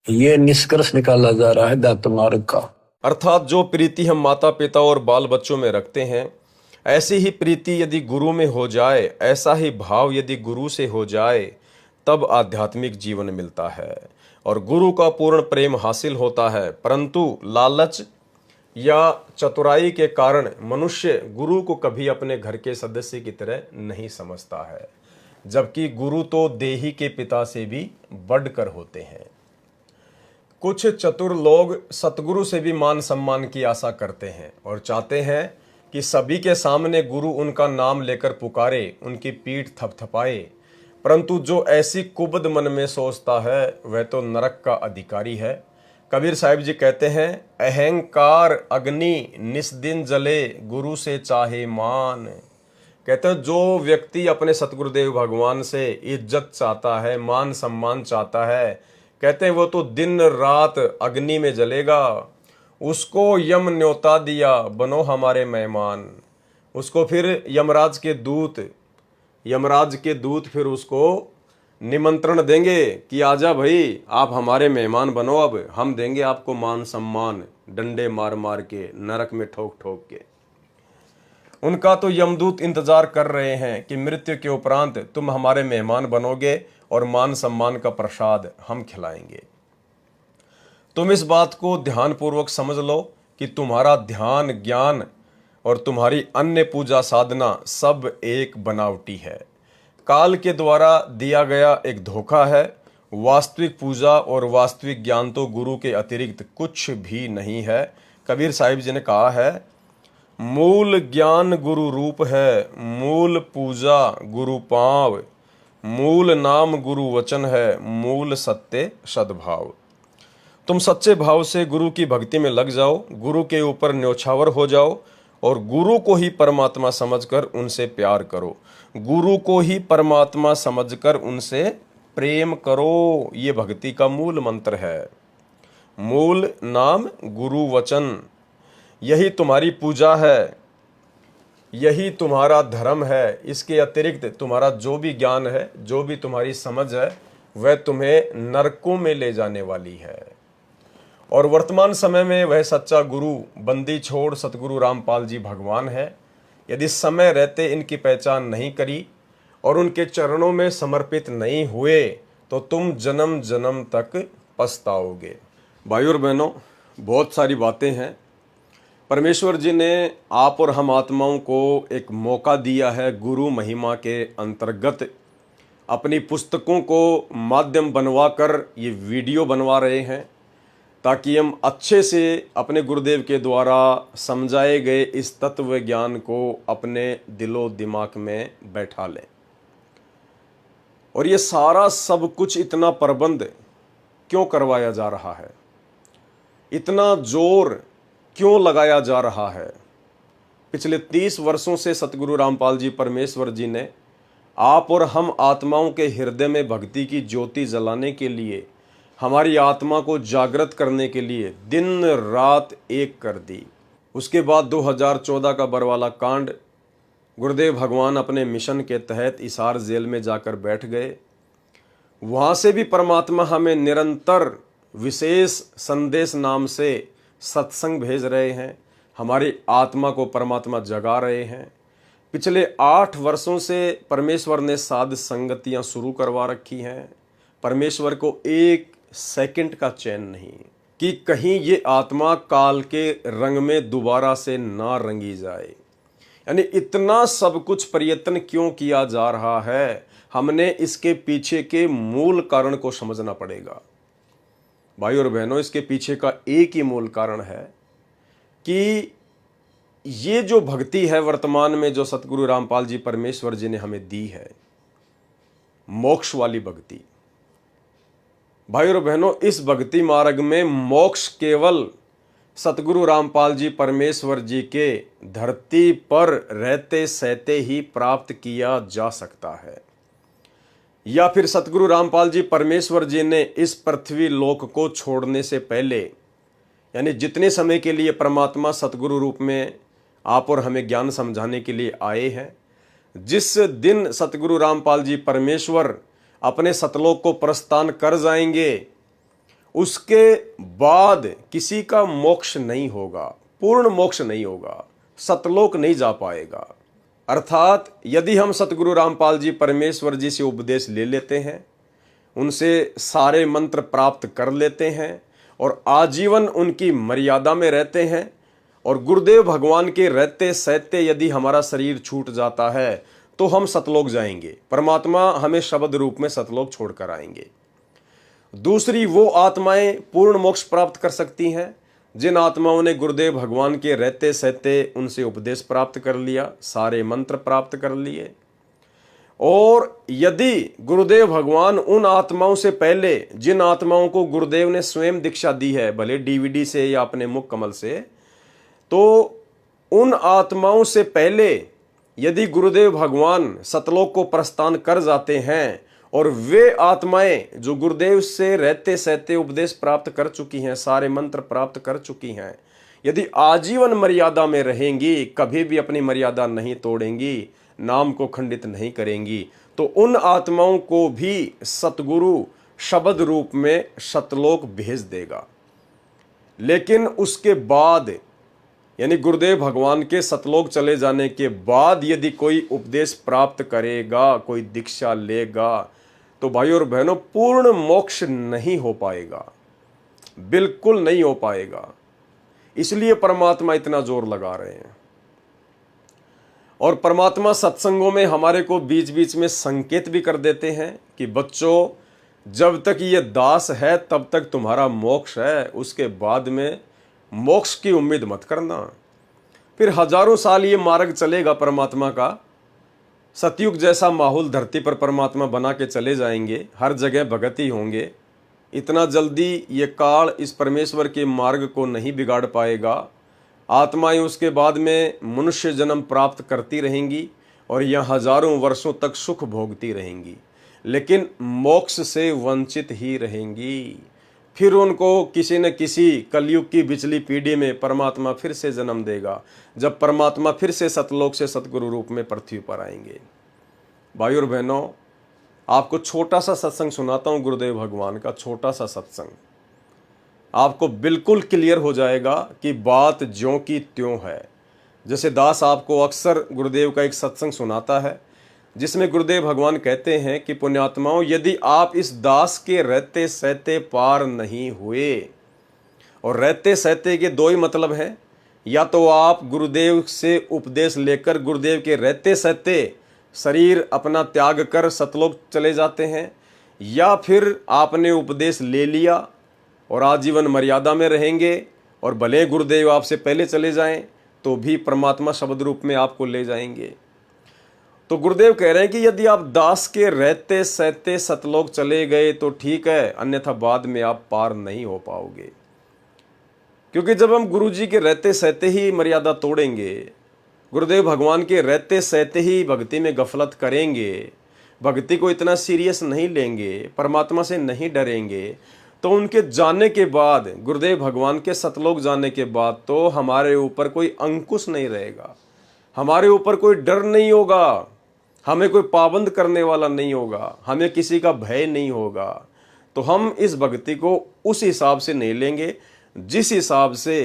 ये निष्कर्ष निकाला जा रहा है दत्त मार्ग का। अर्थात जो प्रीति हम माता पिता और बाल बच्चों में रखते हैं, ऐसी ही प्रीति यदि गुरु में हो जाए, ऐसा ही भाव यदि गुरु से हो जाए, तब आध्यात्मिक जीवन मिलता है और गुरु का पूर्ण प्रेम हासिल होता है। परंतु लालच या चतुराई के कारण मनुष्य गुरु को कभी अपने घर के सदस्य की तरह नहीं समझता है, जबकि गुरु तो देही के पिता से भी बढ़कर होते हैं। कुछ चतुर लोग सतगुरु से भी मान सम्मान की आशा करते हैं और चाहते हैं कि सभी के सामने गुरु उनका नाम लेकर पुकारे, उनकी पीठ थपथपाए। परंतु जो ऐसी कुबद मन में सोचता है, वह तो नरक का अधिकारी है। कबीर साहिब जी कहते हैं, अहंकार अग्नि निस्दिन जले, गुरु से चाहे मान। कहते हैं जो व्यक्ति अपने सतगुरुदेव भगवान से इज्जत चाहता है, मान सम्मान चाहता है, कहते हैं वो तो दिन रात अग्नि में जलेगा। उसको यम न्योता दिया, बनो हमारे मेहमान। उसको फिर यमराज के दूत फिर उसको निमंत्रण देंगे कि आजा भाई, आप हमारे मेहमान बनो, अब हम देंगे आपको मान सम्मान, डंडे मार मार के, नरक में ठोक ठोक के। उनका तो यमदूत इंतजार कर रहे हैं कि मृत्यु के उपरांत तुम हमारे मेहमान बनोगे और मान सम्मान का प्रसाद हम खिलाएंगे। तुम इस बात को ध्यानपूर्वक समझ लो कि तुम्हारा ध्यान, ज्ञान और तुम्हारी अन्य पूजा साधना सब एक बनावटी है, काल के द्वारा दिया गया एक धोखा है। वास्तविक पूजा और वास्तविक ज्ञान तो गुरु के अतिरिक्त कुछ भी नहीं है। कबीर साहिब जी ने कहा है, मूल ज्ञान गुरु रूप है, मूल पूजा गुरु पांव, मूल नाम गुरु वचन है, मूल सत्य सद्भाव। तुम सच्चे भाव से गुरु की भक्ति में लग जाओ, गुरु के ऊपर न्योछावर हो जाओ और गुरु को ही परमात्मा समझकर उनसे प्यार करो, गुरु को ही परमात्मा समझकर उनसे प्रेम करो। ये भक्ति का मूल मंत्र है। मूल नाम गुरु वचन, यही तुम्हारी पूजा है, यही तुम्हारा धर्म है। इसके अतिरिक्त तुम्हारा जो भी ज्ञान है, जो भी तुम्हारी समझ है, वह तुम्हें नरकों में ले जाने वाली है। और वर्तमान समय में वह सच्चा गुरु बंदी छोड़ सतगुरु रामपाल जी भगवान है। यदि समय रहते इनकी पहचान नहीं करी और उनके चरणों में समर्पित नहीं हुए, तो तुम जन्म जन्म तक पछताओगे। भाइयों और बहनों, बहुत सारी बातें हैं। परमेश्वर जी ने आप और हम आत्माओं को एक मौका दिया है गुरु महिमा के अंतर्गत। अपनी पुस्तकों को माध्यम बनवाकर ये वीडियो बनवा रहे हैं, ताकि हम अच्छे से अपने गुरुदेव के द्वारा समझाए गए इस तत्व ज्ञान को अपने दिलो दिमाग में बैठा लें। और ये सारा सब कुछ इतना प्रबंध क्यों करवाया जा रहा है, इतना जोर क्यों लगाया जा रहा है? पिछले 30 वर्षों से सतगुरु रामपाल जी परमेश्वर जी ने आप और हम आत्माओं के हृदय में भक्ति की ज्योति जलाने के लिए, हमारी आत्मा को जागृत करने के लिए दिन रात एक कर दी। उसके बाद 2014 का बरवाला कांड, गुरुदेव भगवान अपने मिशन के तहत हिसार जेल में जाकर बैठ गए। वहाँ से भी परमात्मा हमें निरंतर विशेष संदेश नाम से सत्संग भेज रहे हैं, हमारी आत्मा को परमात्मा जगा रहे हैं। पिछले 8 वर्षों से परमेश्वर ने साध संगतियाँ शुरू करवा रखी हैं। परमेश्वर को एक सेकंड का चैन नहीं कि कहीं ये आत्मा काल के रंग में दोबारा से ना रंगी जाए। यानी इतना सब कुछ प्रयत्न क्यों किया जा रहा है, हमने इसके पीछे के मूल कारण को समझना पड़ेगा। भाई और बहनों, इसके पीछे का एक ही मूल कारण है कि ये जो भक्ति है वर्तमान में, जो सतगुरु रामपाल जी परमेश्वर जी ने हमें दी है, मोक्ष वाली भक्ति। भाई और बहनों, इस भक्ति मार्ग में मोक्ष केवल सतगुरु रामपाल जी परमेश्वर जी के धरती पर रहते सहते ही प्राप्त किया जा सकता है, या फिर सतगुरु रामपाल जी परमेश्वर जी ने इस पृथ्वी लोक को छोड़ने से पहले, यानी जितने समय के लिए परमात्मा सतगुरु रूप में आप और हमें ज्ञान समझाने के लिए आए हैं, जिस दिन सतगुरु रामपाल जी परमेश्वर अपने सतलोक को प्रस्थान कर जाएंगे, उसके बाद किसी का मोक्ष नहीं होगा, पूर्ण मोक्ष नहीं होगा, सतलोक नहीं जा पाएगा। अर्थात यदि हम सतगुरु रामपाल जी परमेश्वर जी से उपदेश ले लेते हैं, उनसे सारे मंत्र प्राप्त कर लेते हैं और आजीवन उनकी मर्यादा में रहते हैं, और गुरुदेव भगवान के रहते सहते यदि हमारा शरीर छूट जाता है तो हम सतलोक जाएंगे, परमात्मा हमें शब्द रूप में सतलोक छोड़कर आएंगे। दूसरी वो आत्माएं पूर्ण मोक्ष प्राप्त कर सकती हैं जिन आत्माओं ने गुरुदेव भगवान के रहते सहते उनसे उपदेश प्राप्त कर लिया, सारे मंत्र प्राप्त कर लिए। और यदि गुरुदेव भगवान उन आत्माओं से पहले, जिन आत्माओं को गुरुदेव ने स्वयं दीक्षा दी है, भले डीवीडी से या अपने मुख कमल से, तो उन आत्माओं से पहले यदि गुरुदेव भगवान सतलोक को प्रस्थान कर जाते हैं और वे आत्माएं जो गुरुदेव से रहते सहते उपदेश प्राप्त कर चुकी हैं, सारे मंत्र प्राप्त कर चुकी हैं, यदि आजीवन मर्यादा में रहेंगी, कभी भी अपनी मर्यादा नहीं तोड़ेंगी, नाम को खंडित नहीं करेंगी, तो उन आत्माओं को भी सतगुरु शब्द रूप में सतलोक भेज देगा। लेकिन उसके बाद, यानी गुरुदेव भगवान के सतलोक चले जाने के बाद यदि कोई उपदेश प्राप्त करेगा, कोई दीक्षा लेगा, तो भाई और बहनों पूर्ण मोक्ष नहीं हो पाएगा, बिल्कुल नहीं हो पाएगा। इसलिए परमात्मा इतना जोर लगा रहे हैं। और परमात्मा सत्संगों में हमारे को बीच बीच में संकेत भी कर देते हैं कि बच्चों, जब तक ये दास है तब तक तुम्हारा मोक्ष है, उसके बाद में मोक्ष की उम्मीद मत करना। फिर हजारों साल ये मार्ग चलेगा परमात्मा का, सतयुग जैसा माहौल धरती पर परमात्मा बना के चले जाएंगे, हर जगह भगत ही होंगे। इतना जल्दी ये काल इस परमेश्वर के मार्ग को नहीं बिगाड़ पाएगा। आत्माएं उसके बाद में मनुष्य जन्म प्राप्त करती रहेंगी और यह हजारों वर्षों तक सुख भोगती रहेंगी, लेकिन मोक्ष से वंचित ही रहेंगी। फिर उनको किसी न किसी कलयुग की बिचली पीढ़ी में परमात्मा फिर से जन्म देगा, जब परमात्मा फिर से सतलोक से सतगुरु रूप में पृथ्वी पर आएंगे। भाई और बहनों, आपको छोटा सा सत्संग सुनाता हूँ, गुरुदेव भगवान का छोटा सा सत्संग, आपको बिल्कुल क्लियर हो जाएगा कि बात ज्यों की त्यों है। जैसे दास आपको अक्सर गुरुदेव का एक सत्संग सुनाता है, जिसमें गुरुदेव भगवान कहते हैं कि पुण्यात्माओं, यदि आप इस दास के रहते सहते पार नहीं हुए, और रहते सहते के दो ही मतलब हैं, या तो आप गुरुदेव से उपदेश लेकर गुरुदेव के रहते सहते शरीर अपना त्याग कर सतलोक चले जाते हैं, या फिर आपने उपदेश ले लिया और आजीवन मर्यादा में रहेंगे, और भले गुरुदेव आपसे पहले चले जाएं तो भी परमात्मा शब्द रूप में आपको ले जाएंगे। तो गुरुदेव कह रहे हैं कि यदि आप दास के रहते सहते सतलोक चले गए तो ठीक है, अन्यथा बाद में आप पार नहीं हो पाओगे। क्योंकि जब हम गुरु जी के रहते सहते ही मर्यादा तोड़ेंगे, गुरुदेव भगवान के रहते सहते ही भक्ति में गफलत करेंगे, भक्ति को इतना सीरियस नहीं लेंगे, परमात्मा से नहीं डरेंगे, तो उनके जाने के बाद, गुरुदेव भगवान के सतलोक जाने के बाद तो हमारे ऊपर कोई अंकुश नहीं रहेगा, हमारे ऊपर कोई डर नहीं होगा, हमें कोई पाबंद करने वाला नहीं होगा, हमें किसी का भय नहीं होगा। तो हम इस भक्ति को उस हिसाब से नहीं लेंगे जिस हिसाब से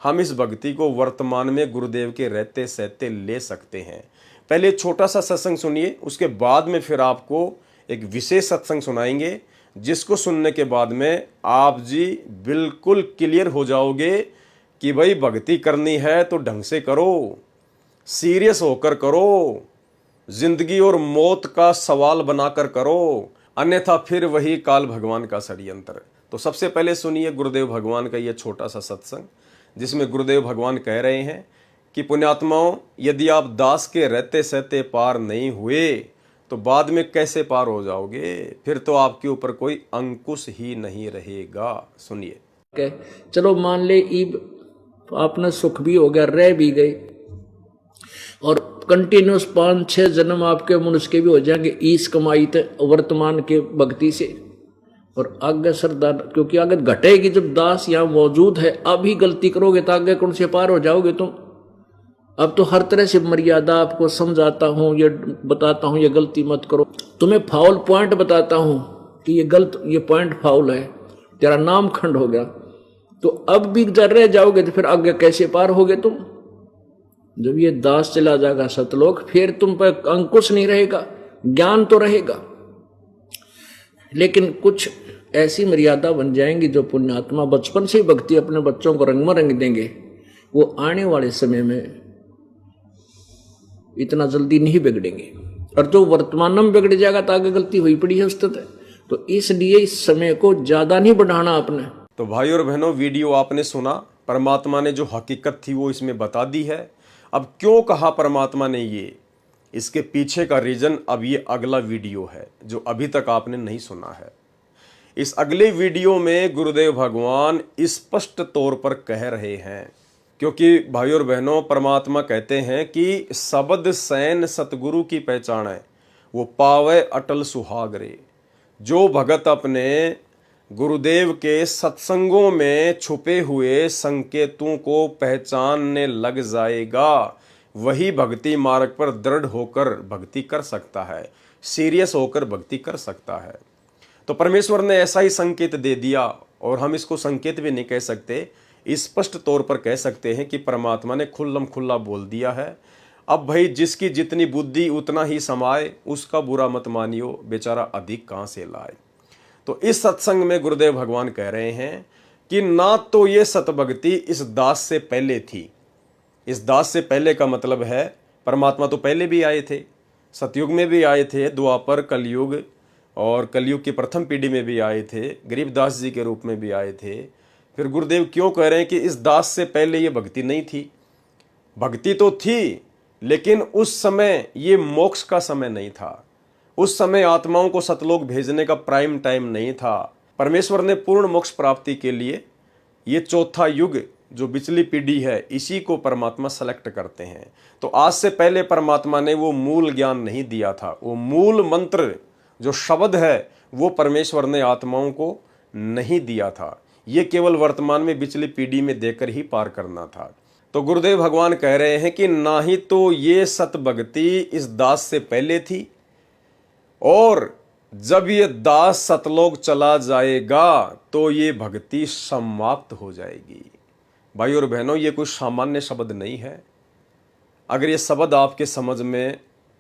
हम इस भक्ति को वर्तमान में गुरुदेव के रहते सहते ले सकते हैं। पहले छोटा सा सत्संग सुनिए, उसके बाद में फिर आपको एक विशेष सत्संग सुनाएंगे, जिसको सुनने के बाद में आप जी बिल्कुल क्लियर हो जाओगे कि भाई भक्ति करनी है तो ढंग से करो, सीरियस होकर करो, जिंदगी और मौत का सवाल बनाकर करो, अन्यथा फिर वही काल भगवान का षड्यंत्र। तो सबसे पहले सुनिए गुरुदेव भगवान का यह छोटा सा सत्संग, जिसमें गुरुदेव भगवान कह रहे हैं कि पुण्यात्माओं, यदि आप दास के रहते सहते पार नहीं हुए तो बाद में कैसे पार हो जाओगे, फिर तो आपके ऊपर कोई अंकुश ही नहीं रहेगा। सुनिए। चलो मान ले इब आपने सुख भी हो गया, रह भी गए, और कंटिन्यूस 5-6 जन्म आपके मनुष्य के भी हो जाएंगे इस कमाई थे वर्तमान के भक्ति से। और आगे श्रद्धा, क्योंकि आगे घटेगी जब दास यहाँ मौजूद है। अभी गलती करोगे तो आगे कौन से पार हो जाओगे तुम। अब तो हर तरह से मर्यादा आपको समझाता हूं, ये बताता हूं ये गलती मत करो, तुम्हें फाउल पॉइंट बताता हूं कि ये गलत, ये पॉइंट फाउल है, तेरा नाम खंड हो गया। तो अब भी जब रह जाओगे तो फिर आगे कैसे पार होगे तुम। जब ये दास चला जाएगा सतलोक, फिर तुम पर अंकुश नहीं रहेगा, ज्ञान तो रहेगा, लेकिन कुछ ऐसी मर्यादा बन जाएंगी जो पुण्यात्मा बचपन से भक्ति अपने बच्चों को रंग में रंग देंगे, वो आने वाले समय में इतना जल्दी नहीं बिगड़ेंगे। और जो वर्तमान में बिगड़ जाएगा तो आगे गलती हुई पड़ी है उस तक। तो इसलिए इस समय को ज्यादा नहीं बढ़ाना आपने। तो भाई और बहनों, वीडियो आपने सुना, परमात्मा ने जो हकीकत थी वो इसमें बता दी है। अब क्यों कहा परमात्मा ने ये, इसके पीछे का रीजन अब ये अगला वीडियो है जो अभी तक आपने नहीं सुना है। इस अगले वीडियो में गुरुदेव भगवान स्पष्ट तौर पर कह रहे हैं, क्योंकि भाई और बहनों, परमात्मा कहते हैं कि शब्द सैन सतगुरु की पहचान है, वो पावे अटल सुहाग रे। जो भगत अपने गुरुदेव के सत्संगों में छुपे हुए संकेतों को पहचानने लग जाएगा, वही भक्ति मार्ग पर दृढ़ होकर भक्ति कर सकता है, सीरियस होकर भक्ति कर सकता है। तो परमेश्वर ने ऐसा ही संकेत दे दिया, और हम इसको संकेत भी नहीं कह सकते, स्पष्ट तौर पर कह सकते हैं कि परमात्मा ने खुल्लम खुल्ला बोल दिया है। अब भाई जिसकी जितनी बुद्धि उतना ही समाए, उसका बुरा मत मानियो, बेचारा अधिक कहाँ से लाए। तो इस सत्संग में गुरुदेव भगवान कह रहे हैं कि ना तो ये सतभक्ति इस दास से पहले थी। इस दास से पहले का मतलब है परमात्मा तो पहले भी आए थे, सतयुग में भी आए थे, द्वापर, कलयुग और कलयुग की प्रथम पीढ़ी में भी आए थे, गरीबदास जी के रूप में भी आए थे। फिर गुरुदेव क्यों कह रहे हैं कि इस दास से पहले ये भक्ति नहीं थी। भक्ति तो थी, लेकिन उस समय ये मोक्ष का समय नहीं था। उस समय आत्माओं को सतलोक भेजने का प्राइम टाइम नहीं था। परमेश्वर ने पूर्ण मोक्ष प्राप्ति के लिए ये चौथा युग जो पिछली पीढ़ी है, इसी को परमात्मा सेलेक्ट करते हैं। तो आज से पहले परमात्मा ने वो मूल ज्ञान नहीं दिया था, वो मूल मंत्र जो शब्द है वो परमेश्वर ने आत्माओं को नहीं दिया था। ये केवल वर्तमान में पिछली पीढ़ी में देकर ही पार करना था। तो गुरुदेव भगवान कह रहे हैं कि ना ही तो ये सतभक्ति इस दास से पहले थी, और जब ये दास सतलोक चला जाएगा तो ये भक्ति समाप्त हो जाएगी। भाई और बहनों, ये कोई सामान्य शब्द नहीं है। अगर ये शब्द आपके समझ में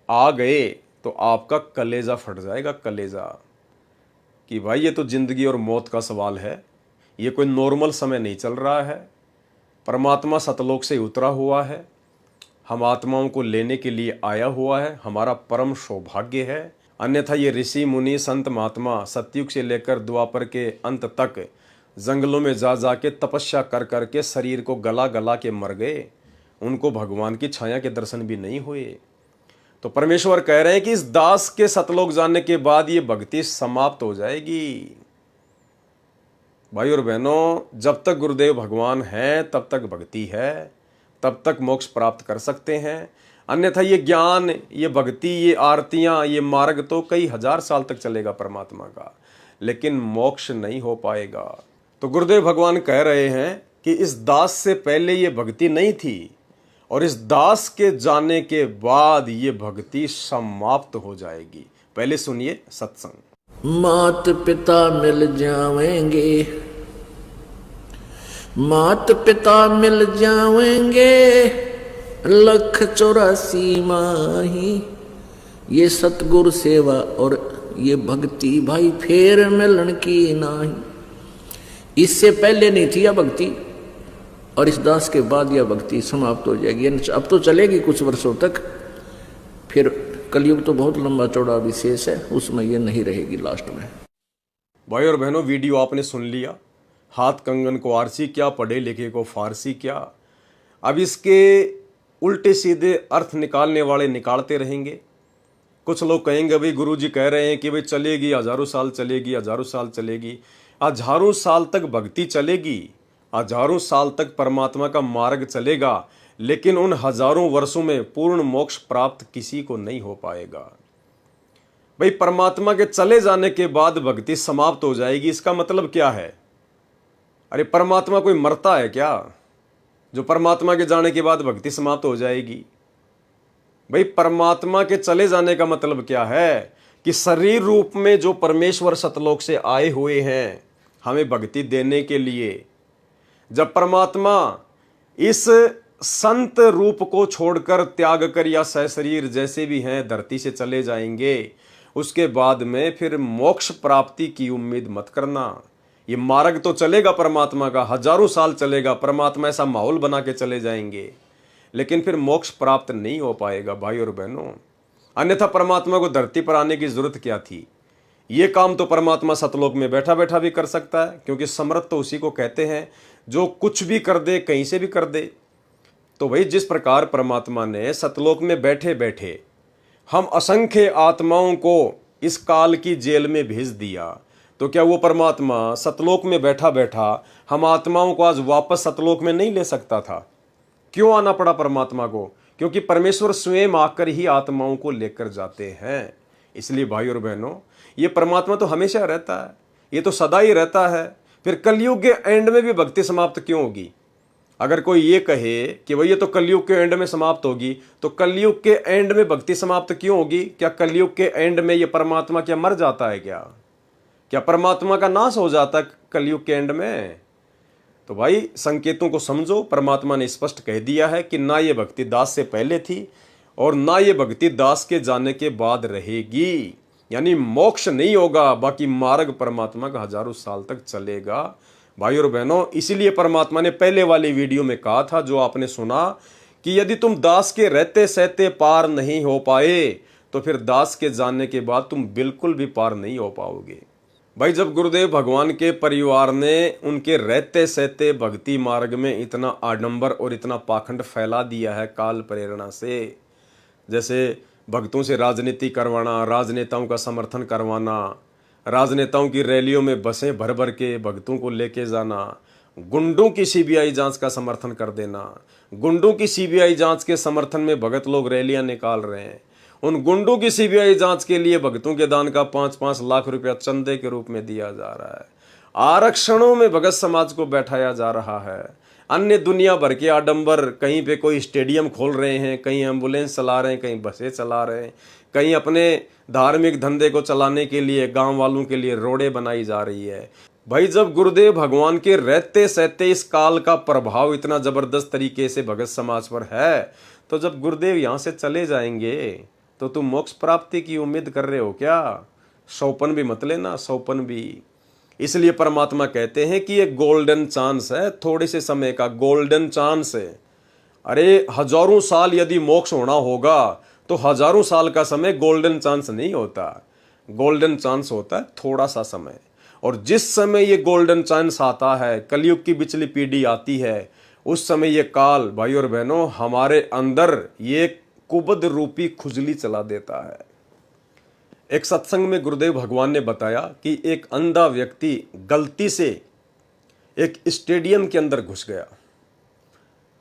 आ गए तो आपका कलेजा फट जाएगा, कलेजा, कि भाई ये तो जिंदगी और मौत का सवाल है, ये कोई नॉर्मल समय नहीं चल रहा है। परमात्मा सतलोक से उतरा हुआ है, हम आत्माओं को लेने के लिए आया हुआ है, हमारा परम सौभाग्य है। अन्यथा ये ऋषि मुनि संत महात्मा सतयुग से लेकर द्वापर के अंत तक जंगलों में जा जाके तपस्या कर करके शरीर को गला गला के मर गए, उनको भगवान की छाया के दर्शन भी नहीं हुए। तो परमेश्वर कह रहे हैं कि इस दास के सतलोक जाने के बाद ये भक्ति समाप्त हो जाएगी। भाई और बहनों, जब तक गुरुदेव भगवान हैं तब तक भक्ति है, तब तक मोक्ष प्राप्त कर सकते हैं। अन्यथा ये ज्ञान, ये भक्ति, ये आरतियां, ये मार्ग तो कई हजार साल तक चलेगा परमात्मा का, लेकिन मोक्ष नहीं हो पाएगा। तो गुरुदेव भगवान कह रहे हैं कि इस दास से पहले ये भक्ति नहीं थी, और इस दास के जाने के बाद ये भक्ति समाप्त हो जाएगी। पहले सुनिए सत्संग। मात पिता मिल जावेंगे, मात पिता मिल जावेंगे, 1,84 माही, ये सतगुरु सेवा और ये भक्ति भाई फेर मिलन की नाही। इससे पहले नहीं थी यह भक्ति, और इस दास के बाद यह भक्ति समाप्त हो जाएगी। अब तो चलेगी कुछ वर्षों तक, फिर कलयुग तो बहुत लंबा चौड़ा विशेष है, उसमें ये नहीं रहेगी लास्ट में। भाई और बहनों, वीडियो आपने सुन लिया। हाथ कंगन को आरसी क्या, पढ़े लिखे को फारसी क्या। अब इसके उल्टे सीधे अर्थ निकालने वाले निकालते रहेंगे। कुछ लोग कहेंगे भाई गुरुजी कह रहे हैं कि भाई चलेगी, हजारों साल चलेगी, हजारों साल चलेगी। हजारों साल तक भक्ति चलेगी, हजारों साल तक परमात्मा का मार्ग चलेगा, लेकिन उन हजारों वर्षों में पूर्ण मोक्ष प्राप्त किसी को नहीं हो पाएगा। भाई परमात्मा के चले जाने के बाद भक्ति समाप्त हो जाएगी, इसका मतलब क्या है? अरे परमात्मा कोई मरता है क्या जो परमात्मा के जाने के बाद भक्ति समाप्त हो जाएगी? भाई परमात्मा के चले जाने का मतलब क्या है कि शरीर रूप में जो परमेश्वर सतलोक से आए हुए हैं हमें भक्ति देने के लिए, जब परमात्मा इस संत रूप को छोड़कर त्याग कर या सशरीर जैसे भी हैं धरती से चले जाएंगे, उसके बाद में फिर मोक्ष प्राप्ति की उम्मीद मत करना। ये मार्ग तो चलेगा परमात्मा का, हजारों साल चलेगा, परमात्मा ऐसा माहौल बना के चले जाएंगे, लेकिन फिर मोक्ष प्राप्त नहीं हो पाएगा भाई और बहनों। अन्यथा परमात्मा को धरती पर आने की जरूरत क्या थी? ये काम तो परमात्मा सतलोक में बैठा बैठा भी कर सकता है, क्योंकि समर्थ तो उसी को कहते हैं जो कुछ भी कर दे, कहीं से भी कर दे। तो भाई जिस प्रकार परमात्मा ने सतलोक में बैठे बैठे हम असंख्य आत्माओं को इस काल की जेल में भेज दिया, तो क्या वो परमात्मा सतलोक में बैठा बैठा हम आत्माओं को आज वापस सतलोक में नहीं ले सकता था? क्यों आना पड़ा परमात्मा को? क्योंकि परमेश्वर स्वयं आकर ही आत्माओं को लेकर जाते हैं। इसलिए भाई और बहनों, ये परमात्मा तो हमेशा रहता है, ये तो सदा ही रहता है। फिर कलयुग के एंड में भी भक्ति समाप्त क्यों होगी? अगर कोई ये कहे कि भाई ये तो कलयुग के एंड में समाप्त होगी, तो कलयुग के एंड में भक्ति समाप्त क्यों होगी? क्या कलयुग के एंड में ये परमात्मा क्या मर जाता है? क्या परमात्मा का नाश हो जाता है कलयुग के एंड में? तो भाई संकेतों को समझो। परमात्मा ने स्पष्ट कह दिया है कि ना ये भक्ति दास से पहले थी और ना ये भक्ति दास के जाने के बाद रहेगी। यानी मोक्ष नहीं होगा, बाकी मार्ग परमात्मा का हजारों साल तक चलेगा भाई और बहनों। इसीलिए परमात्मा ने पहले वाली वीडियो में कहा था, जो आपने सुना, कि यदि तुम दास के रहते सहते पार नहीं हो पाए तो फिर दास के जाने के बाद तुम बिल्कुल भी पार नहीं हो पाओगे। भाई जब गुरुदेव भगवान के परिवार ने उनके रहते सहते भक्ति मार्ग में इतना आडंबर और इतना पाखंड फैला दिया है काल प्रेरणा से, जैसे भक्तों से राजनीति करवाना, राजनेताओं का समर्थन करवाना, राजनेताओं की रैलियों में बसें भर भर के भक्तों को लेके जाना, गुंडों की सीबीआई जांच का समर्थन कर देना, गुंडों की सीबीआई जांच के समर्थन में भगत लोग रैलियां निकाल रहे हैं, उन गुंडों की सीबीआई जांच के लिए भक्तों के दान का 5-5 लाख रुपया चंदे के रूप में दिया जा रहा है, आरक्षणों में भगत समाज को बैठाया जा रहा है, अन्य दुनिया भर के आडंबर, कहीं पे कोई स्टेडियम खोल रहे हैं, कहीं एम्बुलेंस चला रहे हैं, कहीं बसें चला रहे हैं, कहीं अपने धार्मिक धंधे को चलाने के लिए गांव वालों के लिए रोडें बनाई जा रही है। भाई जब गुरुदेव भगवान के रहते सहते इस काल का प्रभाव इतना जबरदस्त तरीके से भगत समाज पर है, तो जब गुरुदेव यहाँ से चले जाएंगे तो तुम मोक्ष प्राप्ति की उम्मीद कर रहे हो क्या? सौपन भी मत लेना, सौपन भी। इसलिए परमात्मा कहते हैं कि ये गोल्डन चांस है, थोड़े से समय का गोल्डन चांस है। अरे हजारों साल यदि मोक्ष होना होगा तो हजारों साल का समय गोल्डन चांस नहीं होता। गोल्डन चांस होता है थोड़ा सा समय, और जिस समय ये गोल्डन चांस आता है, कलयुग की बिचली पीढ़ी आती है, उस समय ये काल भाई और बहनों हमारे अंदर ये कुबद रूपी खुजली चला देता है। एक सत्संग में गुरुदेव भगवान ने बताया कि एक अंधा व्यक्ति गलती से एक स्टेडियम के अंदर घुस गया।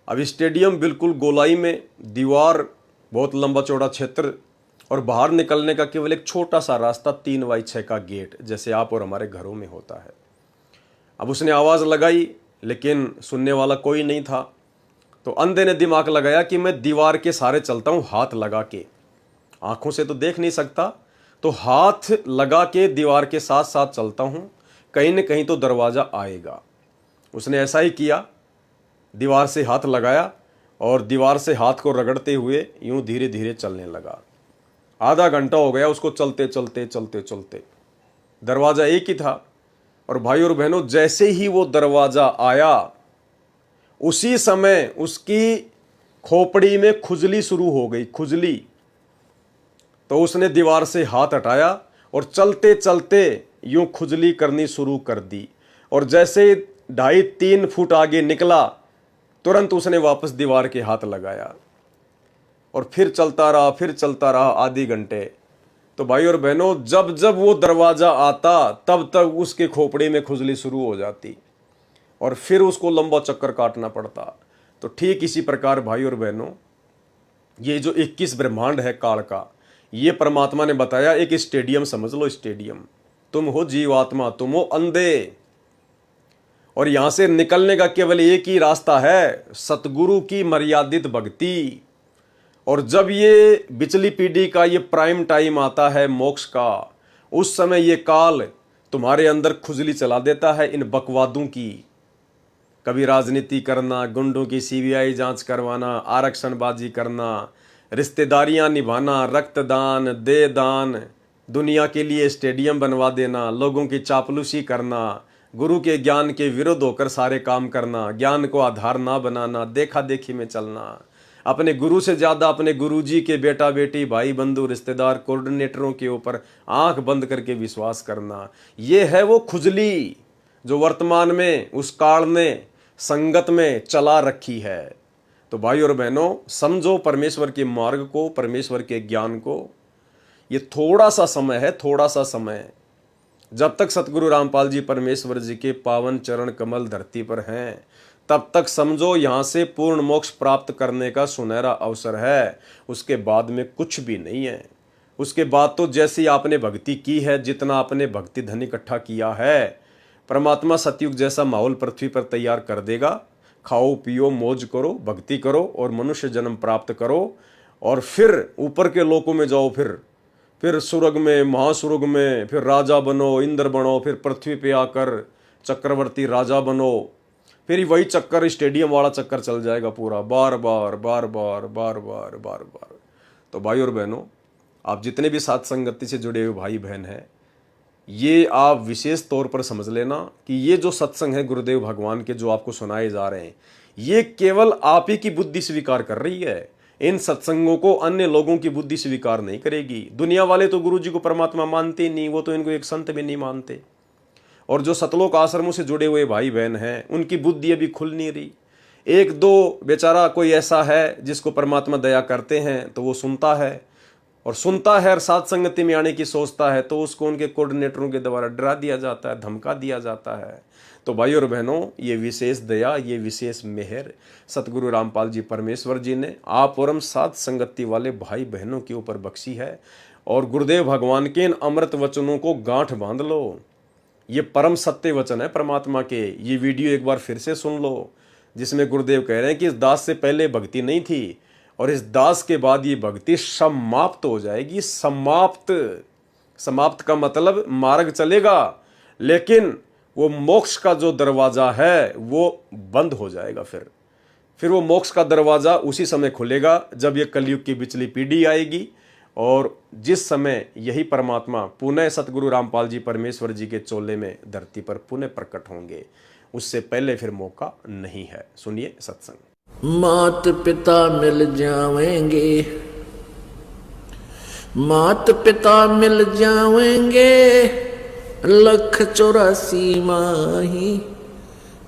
अब स्टेडियम बिल्कुल गोलाई में, दीवार, बहुत लंबा चौड़ा क्षेत्र, और बाहर निकलने का केवल एक छोटा सा रास्ता, 3x6 का गेट, जैसे आप और हमारे घरों में होता है। अब उसने आवाज़ लगाई, लेकिन सुनने वाला कोई नहीं था। तो अंधे ने दिमाग लगाया कि मैं दीवार के सहारे चलता हूँ, हाथ लगा के, आंखों से तो देख नहीं सकता, तो हाथ लगा के दीवार के साथ साथ चलता हूँ, कहीं न कहीं तो दरवाज़ा आएगा। उसने ऐसा ही किया, दीवार से हाथ लगाया और दीवार से हाथ को रगड़ते हुए यूं धीरे धीरे चलने लगा। आधा घंटा हो गया उसको चलते चलते चलते चलते। दरवाज़ा एक ही था, और भाई और बहनों जैसे ही वो दरवाज़ा आया, उसी समय उसकी खोपड़ी में खुजली शुरू हो गई, खुजली। तो उसने दीवार से हाथ हटाया और चलते चलते यूं खुजली करनी शुरू कर दी, और जैसे 2.5-3 फुट आगे निकला, तुरंत उसने वापस दीवार के हाथ लगाया और फिर चलता रहा आधे घंटे। तो भाई और बहनों जब जब वो दरवाज़ा आता तब तक उसके खोपड़ी में खुजली शुरू हो जाती। और फिर उसको लंबा चक्कर काटना पड़ता। तो ठीक इसी प्रकार भाई और बहनों, ये जो 21 ब्रह्मांड है काल का, ये परमात्मा ने बताया एक स्टेडियम समझ लो, स्टेडियम। तुम हो जीवात्मा, तुम हो अंधे, और यहां से निकलने का केवल एक ही रास्ता है, सतगुरु की मर्यादित भक्ति। और जब ये बिचली पीढ़ी का ये प्राइम टाइम आता है मोक्ष का, उस समय ये काल तुम्हारे अंदर खुजली चला देता है इन बकवादों की। कभी राजनीति करना, गुंडों की सीबीआई जांच करवाना, आरक्षणबाजी करना, रिश्तेदारियां निभाना, रक्तदान, दे दान, दुनिया के लिए स्टेडियम बनवा देना, लोगों की चापलूसी करना, गुरु के ज्ञान के विरुद्ध होकर सारे काम करना, ज्ञान को आधार ना बनाना, देखा देखी में चलना, अपने गुरु से ज्यादा अपने गुरुजी के बेटा बेटी भाई बंधु रिश्तेदार कोऑर्डिनेटरों के ऊपर आंख बंद करके विश्वास करना, ये है वो खुजली जो वर्तमान में उस काल ने संगत में चला रखी है। तो भाई और बहनों, समझो परमेश्वर के मार्ग को, परमेश्वर के ज्ञान को। ये थोड़ा सा समय है, थोड़ा सा समय। जब तक सतगुरु रामपाल जी परमेश्वर जी के पावन चरण कमल धरती पर हैं, तब तक समझो यहां से पूर्ण मोक्ष प्राप्त करने का सुनहरा अवसर है। उसके बाद में कुछ भी नहीं है। उसके बाद तो जैसी आपने भक्ति की है, जितना आपने भक्ति धन इकट्ठा किया है, परमात्मा सतयुग जैसा माहौल पृथ्वी पर तैयार कर देगा। खाओ पियो मौज करो, भक्ति करो और मनुष्य जन्म प्राप्त करो, और फिर ऊपर के लोकों में जाओ, फिर स्वर्ग में, महास्वर्ग में, फिर राजा बनो, इंद्र बनो, फिर पृथ्वी पे आकर चक्रवर्ती राजा बनो। फिर वही चक्कर, स्टेडियम वाला चक्कर चल जाएगा पूरा, बार बार बार बार बार बार बार बार। तो भाई और बहनों, आप जितने भी साथ संगति से जुड़े हुए भाई बहन हैं, ये आप विशेष तौर पर समझ लेना कि ये जो सत्संग है गुरुदेव भगवान के जो आपको सुनाए जा रहे हैं, ये केवल आप ही की बुद्धि स्वीकार कर रही है। इन सत्संगों को अन्य लोगों की बुद्धि स्वीकार नहीं करेगी। दुनिया वाले तो गुरु जी को परमात्मा मानते ही नहीं, वो तो इनको एक संत भी नहीं मानते। और जो सतलोक आश्रमों से जुड़े हुए भाई बहन हैं, उनकी बुद्धि अभी खुल नहीं रही। एक दो बेचारा कोई ऐसा है जिसको परमात्मा दया करते हैं तो वो सुनता है, और सुनता है और साथ संगति में आने की सोचता है तो उसको उनके कोऑर्डिनेटरों के द्वारा डरा दिया जाता है, धमका दिया जाता है। तो भाई और बहनों, ये विशेष दया, ये विशेष मेहर सतगुरु रामपाल जी परमेश्वर जी ने आप और हम साथ संगति वाले भाई बहनों के ऊपर बख्शी है। और गुरुदेव भगवान के इन अमृत वचनों को गांठ बांध लो। ये परम सत्य वचन है परमात्मा के। ये वीडियो एक बार फिर से सुन लो, जिसमें गुरुदेव कह रहे हैं कि इस दास से पहले भक्ति नहीं थी और इस दास के बाद ये भक्ति समाप्त हो जाएगी। समाप्त, समाप्त का मतलब मार्ग चलेगा, लेकिन वो मोक्ष का जो दरवाजा है वो बंद हो जाएगा। फिर वो मोक्ष का दरवाजा उसी समय खुलेगा जब ये कलयुग की बिचली पीढ़ी आएगी, और जिस समय यही परमात्मा पुनः सतगुरु रामपाल जी परमेश्वर जी के चोले में धरती पर पुनः प्रकट होंगे। उससे पहले फिर मौका नहीं है। सुनिए सत्संग। मात पिता मिल जाएंगे, मात पिता मिल जाएंगे, 184 माही,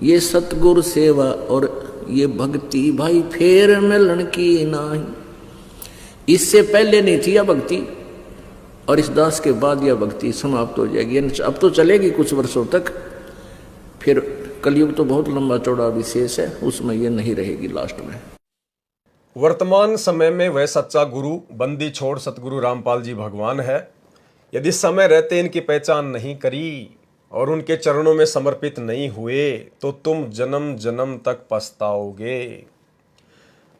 ये सतगुरु सेवा और ये भक्ति भाई फेर मिलन की नाही। इससे पहले नहीं थी यह भक्ति, और इस दास के बाद यह भक्ति समाप्त हो जाएगी। अब तो चलेगी कुछ वर्षों तक, फिर कलयुग तो बहुत लंबा चौड़ा विशेष है, उसमें ये नहीं रहेगी लास्ट में। वर्तमान समय में वह सच्चा गुरु बंदी छोड़ सतगुरु रामपाल जी भगवान है। यदि समय रहते इनकी पहचान नहीं करी और उनके चरणों में समर्पित नहीं हुए तो तुम जन्म जन्म तक पछताओगे।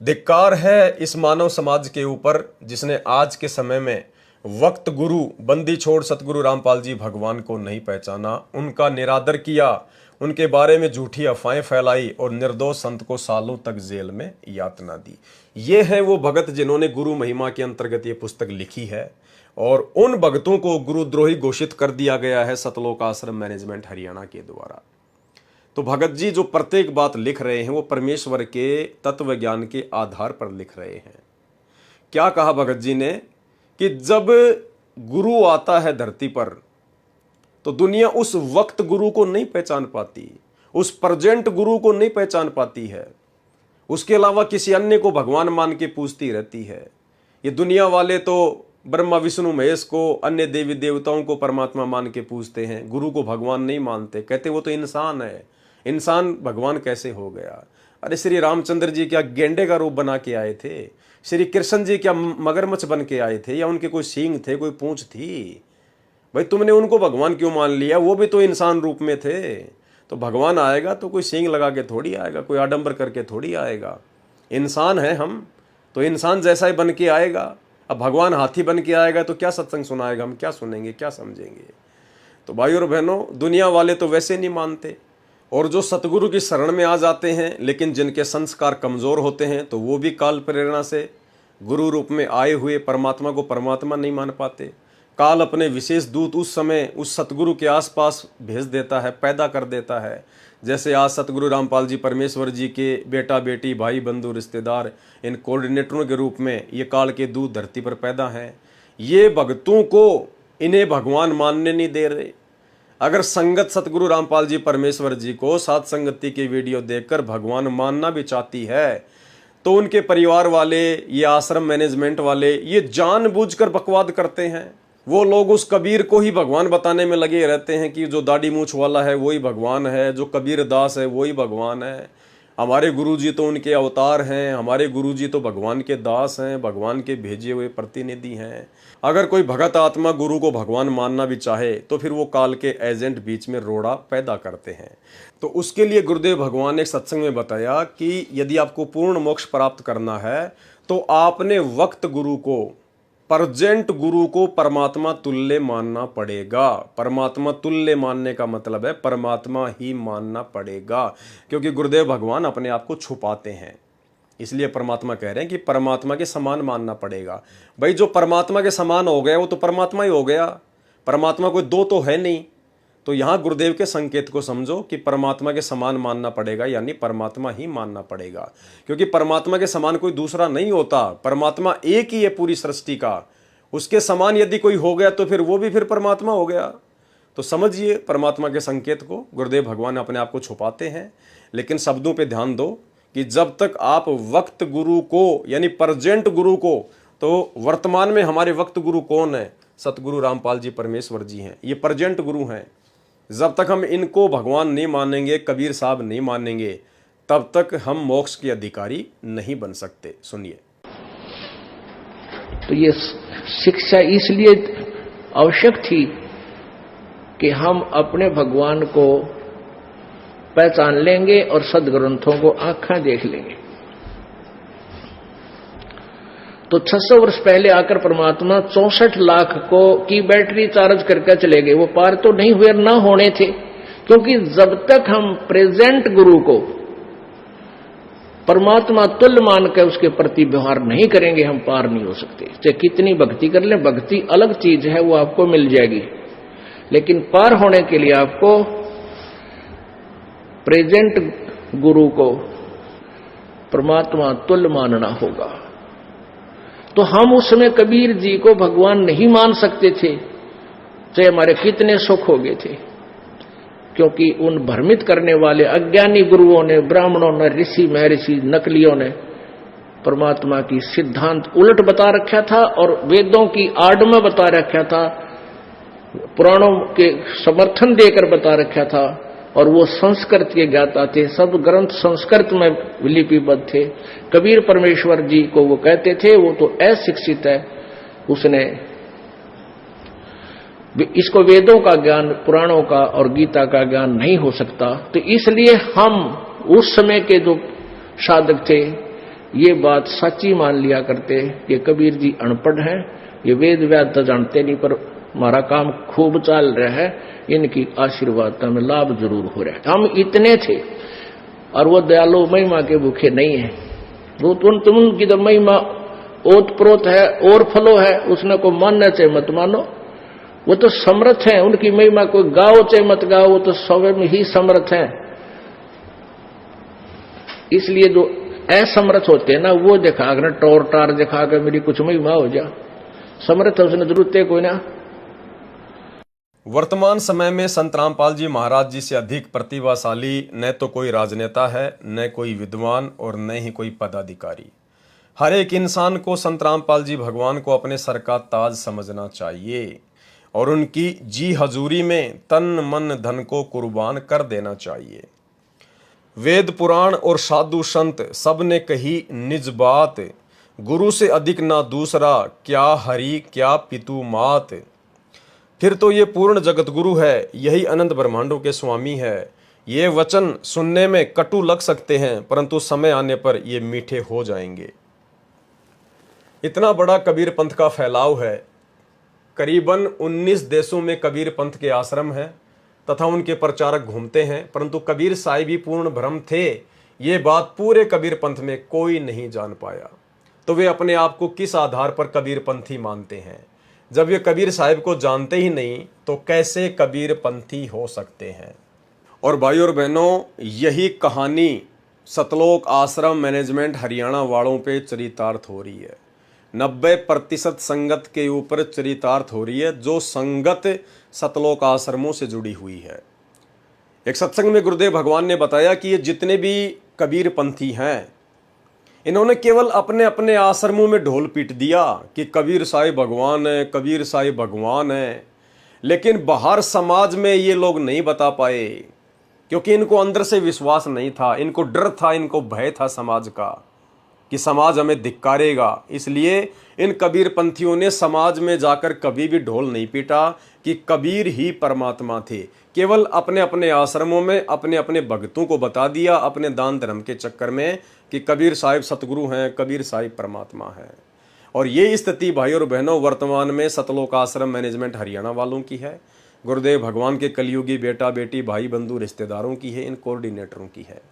धिक्कार है इस मानव समाज के ऊपर जिसने आज के समय में वक्त गुरु बंदी छोड़ सतगुरु रामपाल जी भगवान को नहीं पहचाना, उनका निरादर किया, उनके बारे में झूठी अफवाहें फैलाई और निर्दोष संत को सालों तक जेल में यातना दी। ये हैं वो भगत जिन्होंने गुरु महिमा के अंतर्गत ये पुस्तक लिखी है, और उन भगतों को गुरुद्रोही घोषित कर दिया गया है सतलोक आश्रम मैनेजमेंट हरियाणा के द्वारा। तो भगत जी जो प्रत्येक बात लिख रहे हैं वो परमेश्वर के तत्व ज्ञान के आधार पर लिख रहे हैं। क्या कहा भगत जी ने कि जब गुरु आता है धरती पर तो दुनिया उस वक्त गुरु को नहीं पहचान पाती, उस प्रेजेंट गुरु को नहीं पहचान पाती है, उसके अलावा किसी अन्य को भगवान मान के पूजती रहती है। ये दुनिया वाले तो ब्रह्मा विष्णु महेश को, अन्य देवी देवताओं को परमात्मा मान के पूजते हैं, गुरु को भगवान नहीं मानते, कहते वो तो इंसान है, इंसान भगवान कैसे हो गया? अरे श्री रामचंद्र जी क्या गेंडे का रूप बना के आए थे? श्री कृष्ण जी क्या मगरमच्छ बन के आए थे? या उनके कोई सींग थे, कोई पूंछ थी? भाई तुमने उनको भगवान क्यों मान लिया? वो भी तो इंसान रूप में थे। तो भगवान आएगा तो कोई सींग लगा के थोड़ी आएगा, कोई आडंबर करके थोड़ी आएगा। इंसान है हम, तो इंसान जैसा ही बन के आएगा। अब भगवान हाथी बन के आएगा तो क्या सत्संग सुनाएगा? हम क्या सुनेंगे, क्या समझेंगे? तो भाई और बहनों, दुनिया वाले तो वैसे नहीं मानते, और जो सतगुरु की शरण में आ जाते हैं लेकिन जिनके संस्कार कमजोर होते हैं, तो वो भी काल प्रेरणा से गुरु रूप में आए हुए परमात्मा को परमात्मा नहीं मान पाते। काल अपने विशेष दूत उस समय उस सतगुरु के आसपास भेज देता है, पैदा कर देता है। जैसे आज सतगुरु रामपाल जी परमेश्वर जी के बेटा बेटी, भाई बंधु रिश्तेदार, इन कोऑर्डिनेटरों के रूप में ये काल के दूत धरती पर पैदा हैं। ये भक्तों को इन्हें भगवान मानने नहीं दे रहे। अगर संगत सतगुरु रामपाल जी परमेश्वर जी को सात संगति की वीडियो देखकर भगवान मानना भी चाहती है, तो उनके परिवार वाले, ये आश्रम मैनेजमेंट वाले, ये जानबूझकर बकवाद करते हैं। वो लोग उस कबीर को ही भगवान बताने में लगे रहते हैं कि जो दाढ़ी मूछ वाला है वही भगवान है, जो कबीर दास है वही भगवान है, हमारे गुरुजी तो उनके अवतार हैं, हमारे गुरुजी तो भगवान के दास हैं, भगवान के भेजे हुए प्रतिनिधि हैं। अगर कोई भगत आत्मा गुरु को भगवान मानना भी चाहे तो फिर वो काल के एजेंट बीच में रोड़ा पैदा करते हैं। तो उसके लिए गुरुदेव भगवान ने एक सत्संग में बताया कि यदि आपको पूर्ण मोक्ष प्राप्त करना है तो आपने वक्त गुरु को, प्रजेंट गुरु को परमात्मा तुल्य मानना पड़ेगा। परमात्मा तुल्य मानने का मतलब है परमात्मा ही मानना पड़ेगा, क्योंकि गुरुदेव भगवान अपने आप को छुपाते हैं, इसलिए परमात्मा कह रहे हैं कि परमात्मा के समान मानना पड़ेगा। भाई जो परमात्मा के समान हो गया वो तो परमात्मा ही हो गया, परमात्मा कोई दो तो है नहीं। तो यहाँ गुरुदेव के संकेत को समझो कि परमात्मा के समान मानना पड़ेगा, यानी परमात्मा ही मानना पड़ेगा, क्योंकि परमात्मा के समान कोई दूसरा नहीं होता। परमात्मा एक ही है पूरी सृष्टि का, उसके समान यदि कोई हो गया तो फिर वो भी फिर परमात्मा हो गया। तो समझिए परमात्मा के संकेत को गुरुदेव भगवान अपने आप को छुपाते हैं, लेकिन शब्दों पे ध्यान दो कि जब तक आप वक्त गुरु को, यानी प्रजेंट गुरु को, तो वर्तमान में हमारे वक्त गुरु कौन है? सतगुरु रामपाल जी परमेश्वर जी हैं, ये प्रजेंट गुरु हैं। जब तक हम इनको भगवान नहीं मानेंगे, कबीर साहब नहीं मानेंगे, तब तक हम मोक्ष के अधिकारी नहीं बन सकते। सुनिए। तो ये शिक्षा इसलिए आवश्यक थी कि हम अपने भगवान को पहचान लेंगे और सदग्रंथों को आंखें देख लेंगे। तो 600 वर्ष पहले आकर परमात्मा 64 लाख को की बैटरी चार्ज करके चले गए। वो पार तो नहीं हुए, ना होने थे, क्योंकि जब तक हम प्रेजेंट गुरु को परमात्मा तुल्य मान कर उसके प्रति व्यवहार नहीं करेंगे, हम पार नहीं हो सकते। चाहे कितनी भक्ति कर ले, भक्ति अलग चीज है, वो आपको मिल जाएगी, लेकिन पार होने के लिए आपको प्रेजेंट गुरु को परमात्मा तुल्य मानना होगा। तो हम उस समय कबीर जी को भगवान नहीं मान सकते थे, चाहे हमारे कितने सुख हो गए थे, क्योंकि उन भ्रमित करने वाले अज्ञानी गुरुओं ने, ब्राह्मणों ने, ऋषि महर्षि नकलियों ने परमात्मा की सिद्धांत उलट बता रखा था और वेदों की आड़ में बता रखा था, पुराणों के समर्थन देकर बता रखा था, और वो संस्कृत के ज्ञाता थे, सब ग्रंथ संस्कृत में लिपिबद्ध थे। कबीर परमेश्वर जी को वो कहते थे वो तो अशिक्षित है, उसने इसको वेदों का ज्ञान, पुराणों का और गीता का ज्ञान नहीं हो सकता। तो इसलिए हम उस समय के जो साधक थे ये बात सच्ची मान लिया करते कि कबीर जी अनपढ़ हैं, ये वेद व्याद तो जानते नहीं, पर हमारा काम खूब चल रहा है, इनकी आशीर्वाद में लाभ जरूर हो रहा है। हम इतने थे, और वो दयालु महिमा के भूखे नहीं है। वो तुम उनकी तो महिमा ओत प्रोत है और फलो है, उसने को मानना चाहे मत मानो, वो तो समर्थ है। उनकी महिमा को गाओ चाहे मत गाओ, वो तो स्वयं ही समर्थ है। इसलिए जो असमर्थ होते हैं ना, वो दिखा कर टोर टार दिखा कर मेरी कुछ महिमा हो जा, समर्थ है उसने जरूरत है कोई ना। वर्तमान समय में संत रामपाल जी महाराज जी से अधिक प्रतिभाशाली न तो कोई राजनेता है, न कोई विद्वान, और न ही कोई पदाधिकारी। हर एक इंसान को संत रामपाल जी भगवान को अपने सर का ताज समझना चाहिए और उनकी जी हजूरी में तन मन धन को कुर्बान कर देना चाहिए। वेद पुराण और साधु संत सब ने कही निज बात, गुरु से अधिक ना दूसरा, क्या हरि क्या पितु मात। फिर तो ये पूर्ण जगत गुरु है, यही अनंत ब्रह्मांडों के स्वामी है। ये वचन सुनने में कटु लग सकते हैं, परंतु समय आने पर ये मीठे हो जाएंगे। इतना बड़ा कबीर पंथ का फैलाव है। करीबन 19 देशों में कबीर पंथ के आश्रम हैं तथा उनके प्रचारक घूमते हैं, परंतु कबीर साहिब ही पूर्ण ब्रह्म थे, ये बात पूरे कबीर पंथ में कोई नहीं जान पाया। तो वे अपने आप को किस आधार पर कबीर पंथी मानते हैं? जब वे कबीर साहिब को जानते ही नहीं तो कैसे कबीर पंथी हो सकते हैं? और भाइयों और बहनों, यही कहानी सतलोक आश्रम मैनेजमेंट हरियाणा वालों पे चरितार्थ हो रही है। 90% संगत के ऊपर चरितार्थ हो रही है, जो संगत सतलोक आश्रमों से जुड़ी हुई है। एक सत्संग में गुरुदेव भगवान ने बताया कि ये जितने भी कबीर पंथी हैं, इन्होंने केवल अपने अपने आश्रमों में ढोल पीट दिया कि कबीर साहिब भगवान है, कबीर साहिब भगवान है, लेकिन बाहर समाज में ये लोग नहीं बता पाए, क्योंकि इनको अंदर से विश्वास नहीं था, इनको डर था, इनको भय था समाज का कि समाज हमें धिक्कारेगा। इसलिए इन कबीर पंथियों ने समाज में जाकर कभी भी ढोल नहीं पीटा कि कबीर ही परमात्मा थे। केवल अपने अपने आश्रमों में अपने अपने भक्तों को बता दिया, अपने दान धर्म के चक्कर में, कि कबीर साहिब सतगुरु हैं, कबीर साहिब परमात्मा हैं। और ये स्थिति भाई और बहनों वर्तमान में सतलोक आश्रम मैनेजमेंट हरियाणा वालों की है, गुरुदेव भगवान के कलयुगी बेटा बेटी भाई बंधु रिश्तेदारों की है, इन कोऑर्डिनेटरों की है।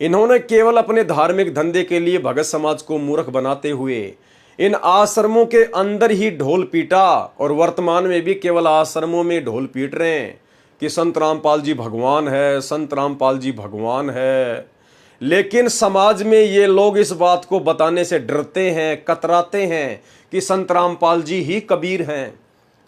इन्होंने केवल अपने धार्मिक धंधे के लिए भगत समाज को मूर्ख बनाते हुए इन आश्रमों के अंदर ही ढोल पीटा, और वर्तमान में भी केवल आश्रमों में ढोल पीट रहे हैं कि संत रामपाल जी भगवान है, संत रामपाल जी भगवान है। लेकिन समाज में ये लोग इस बात को बताने से डरते हैं, कतराते हैं कि संत रामपाल जी ही कबीर हैं,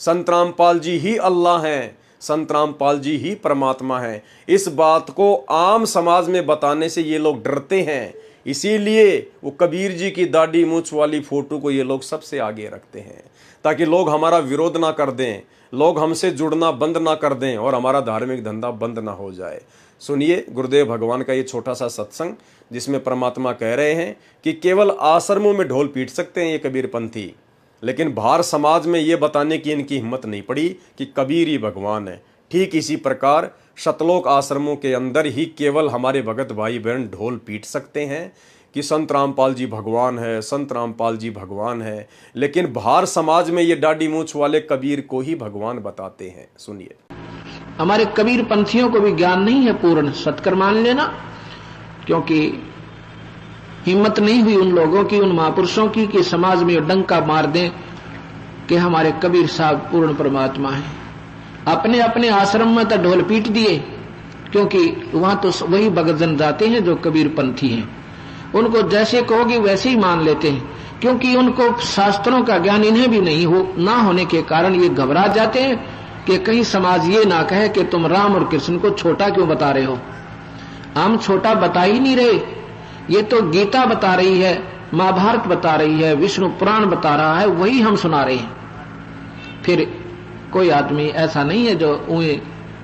संत रामपाल जी ही अल्लाह हैं, संत रामपाल जी ही परमात्मा है। इस बात को आम समाज में बताने से ये लोग डरते हैं, इसीलिए वो कबीर जी की दाढ़ी मूंछ वाली फोटो को ये लोग सबसे आगे रखते हैं, ताकि लोग हमारा विरोध ना कर दें, लोग हमसे जुड़ना बंद ना कर दें और हमारा धार्मिक धंधा बंद ना हो जाए। सुनिए गुरुदेव भगवान का ये छोटा सा सत्संग, जिसमें परमात्मा कह रहे हैं कि केवल आश्रमों में ढोल पीट सकते हैं ये कबीर पंथी, लेकिन बाहर समाज में ये बताने की इनकी हिम्मत नहीं पड़ी कि कबीर ही भगवान है। ठीक इसी प्रकार सतलोक आश्रमों के अंदर ही केवल हमारे भगत भाई बहन ढोल पीट सकते हैं कि संत रामपाल जी भगवान है, संत रामपाल जी भगवान है, लेकिन बाहर समाज में ये दाढ़ी मूंछ वाले कबीर को ही भगवान बताते हैं। सुनिए, हमारे कबीर पंथियों को भी ज्ञान नहीं है पूर्ण, सत्कर मान लेना, क्योंकि हिम्मत नहीं हुई उन लोगों की, उन महापुरुषों की, कि समाज में डंका मार दें कि हमारे कबीर साहब पूर्ण परमात्मा है। अपने अपने आश्रम में तो ढोल पीट दिए, क्योंकि वहां तो वही भगत जन जाते हैं जो कबीर पंथी हैं। उनको जैसे कहोगे वैसे ही मान लेते हैं, क्योंकि उनको शास्त्रों का ज्ञान इन्हें भी नहीं ना होने के कारण ये घबरा जाते हैं कि कहीं समाज ये ना कहे कि तुम राम और कृष्ण को छोटा क्यों बता रहे हो। हम छोटा बता ही नहीं रहे, ये तो गीता बता रही है, महाभारत बता रही है, विष्णु पुराण बता रहा है, वही हम सुना रहे हैं। फिर कोई आदमी ऐसा नहीं है जो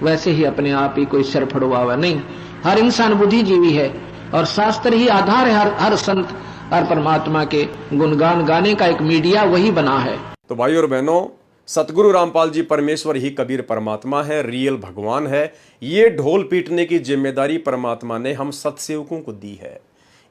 वैसे ही अपने आप ही कोई सिर फड़वा हुआ, नहीं। हर इंसान बुद्धिजीवी है और शास्त्र ही आधार है। हर संत, हर परमात्मा के गुणगान गाने का एक मीडिया वही बना है। तो भाई और बहनों, सतगुरु रामपाल जी परमेश्वर ही कबीर परमात्मा है, रियल भगवान है। ये ढोल पीटने की जिम्मेदारी परमात्मा ने हम सत्सेवकों को दी है।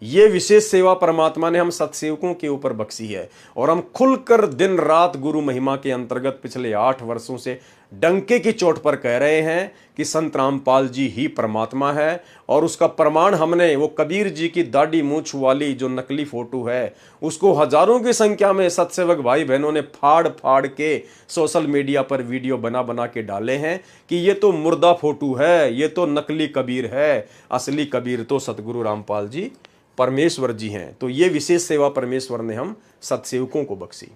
ये विशेष सेवा परमात्मा ने हम सत्सेवकों के ऊपर बख्शी है, और हम खुलकर दिन रात गुरु महिमा के अंतर्गत पिछले 8 वर्षों से डंके की चोट पर कह रहे हैं कि संत रामपाल जी ही परमात्मा है। और उसका प्रमाण हमने वो कबीर जी की दाढ़ी मूंछ वाली जो नकली फोटो है, उसको हजारों की संख्या में सत्सेवक भाई बहनों ने फाड़ फाड़ के सोशल मीडिया पर वीडियो बना बना के डाले हैं कि ये तो मुर्दा फोटो है, ये तो नकली कबीर है, असली कबीर तो सतगुरु रामपाल जी परमेश्वर जी हैं। तो ये विशेष सेवा परमेश्वर ने हम सत्सेवकों को बख्शी।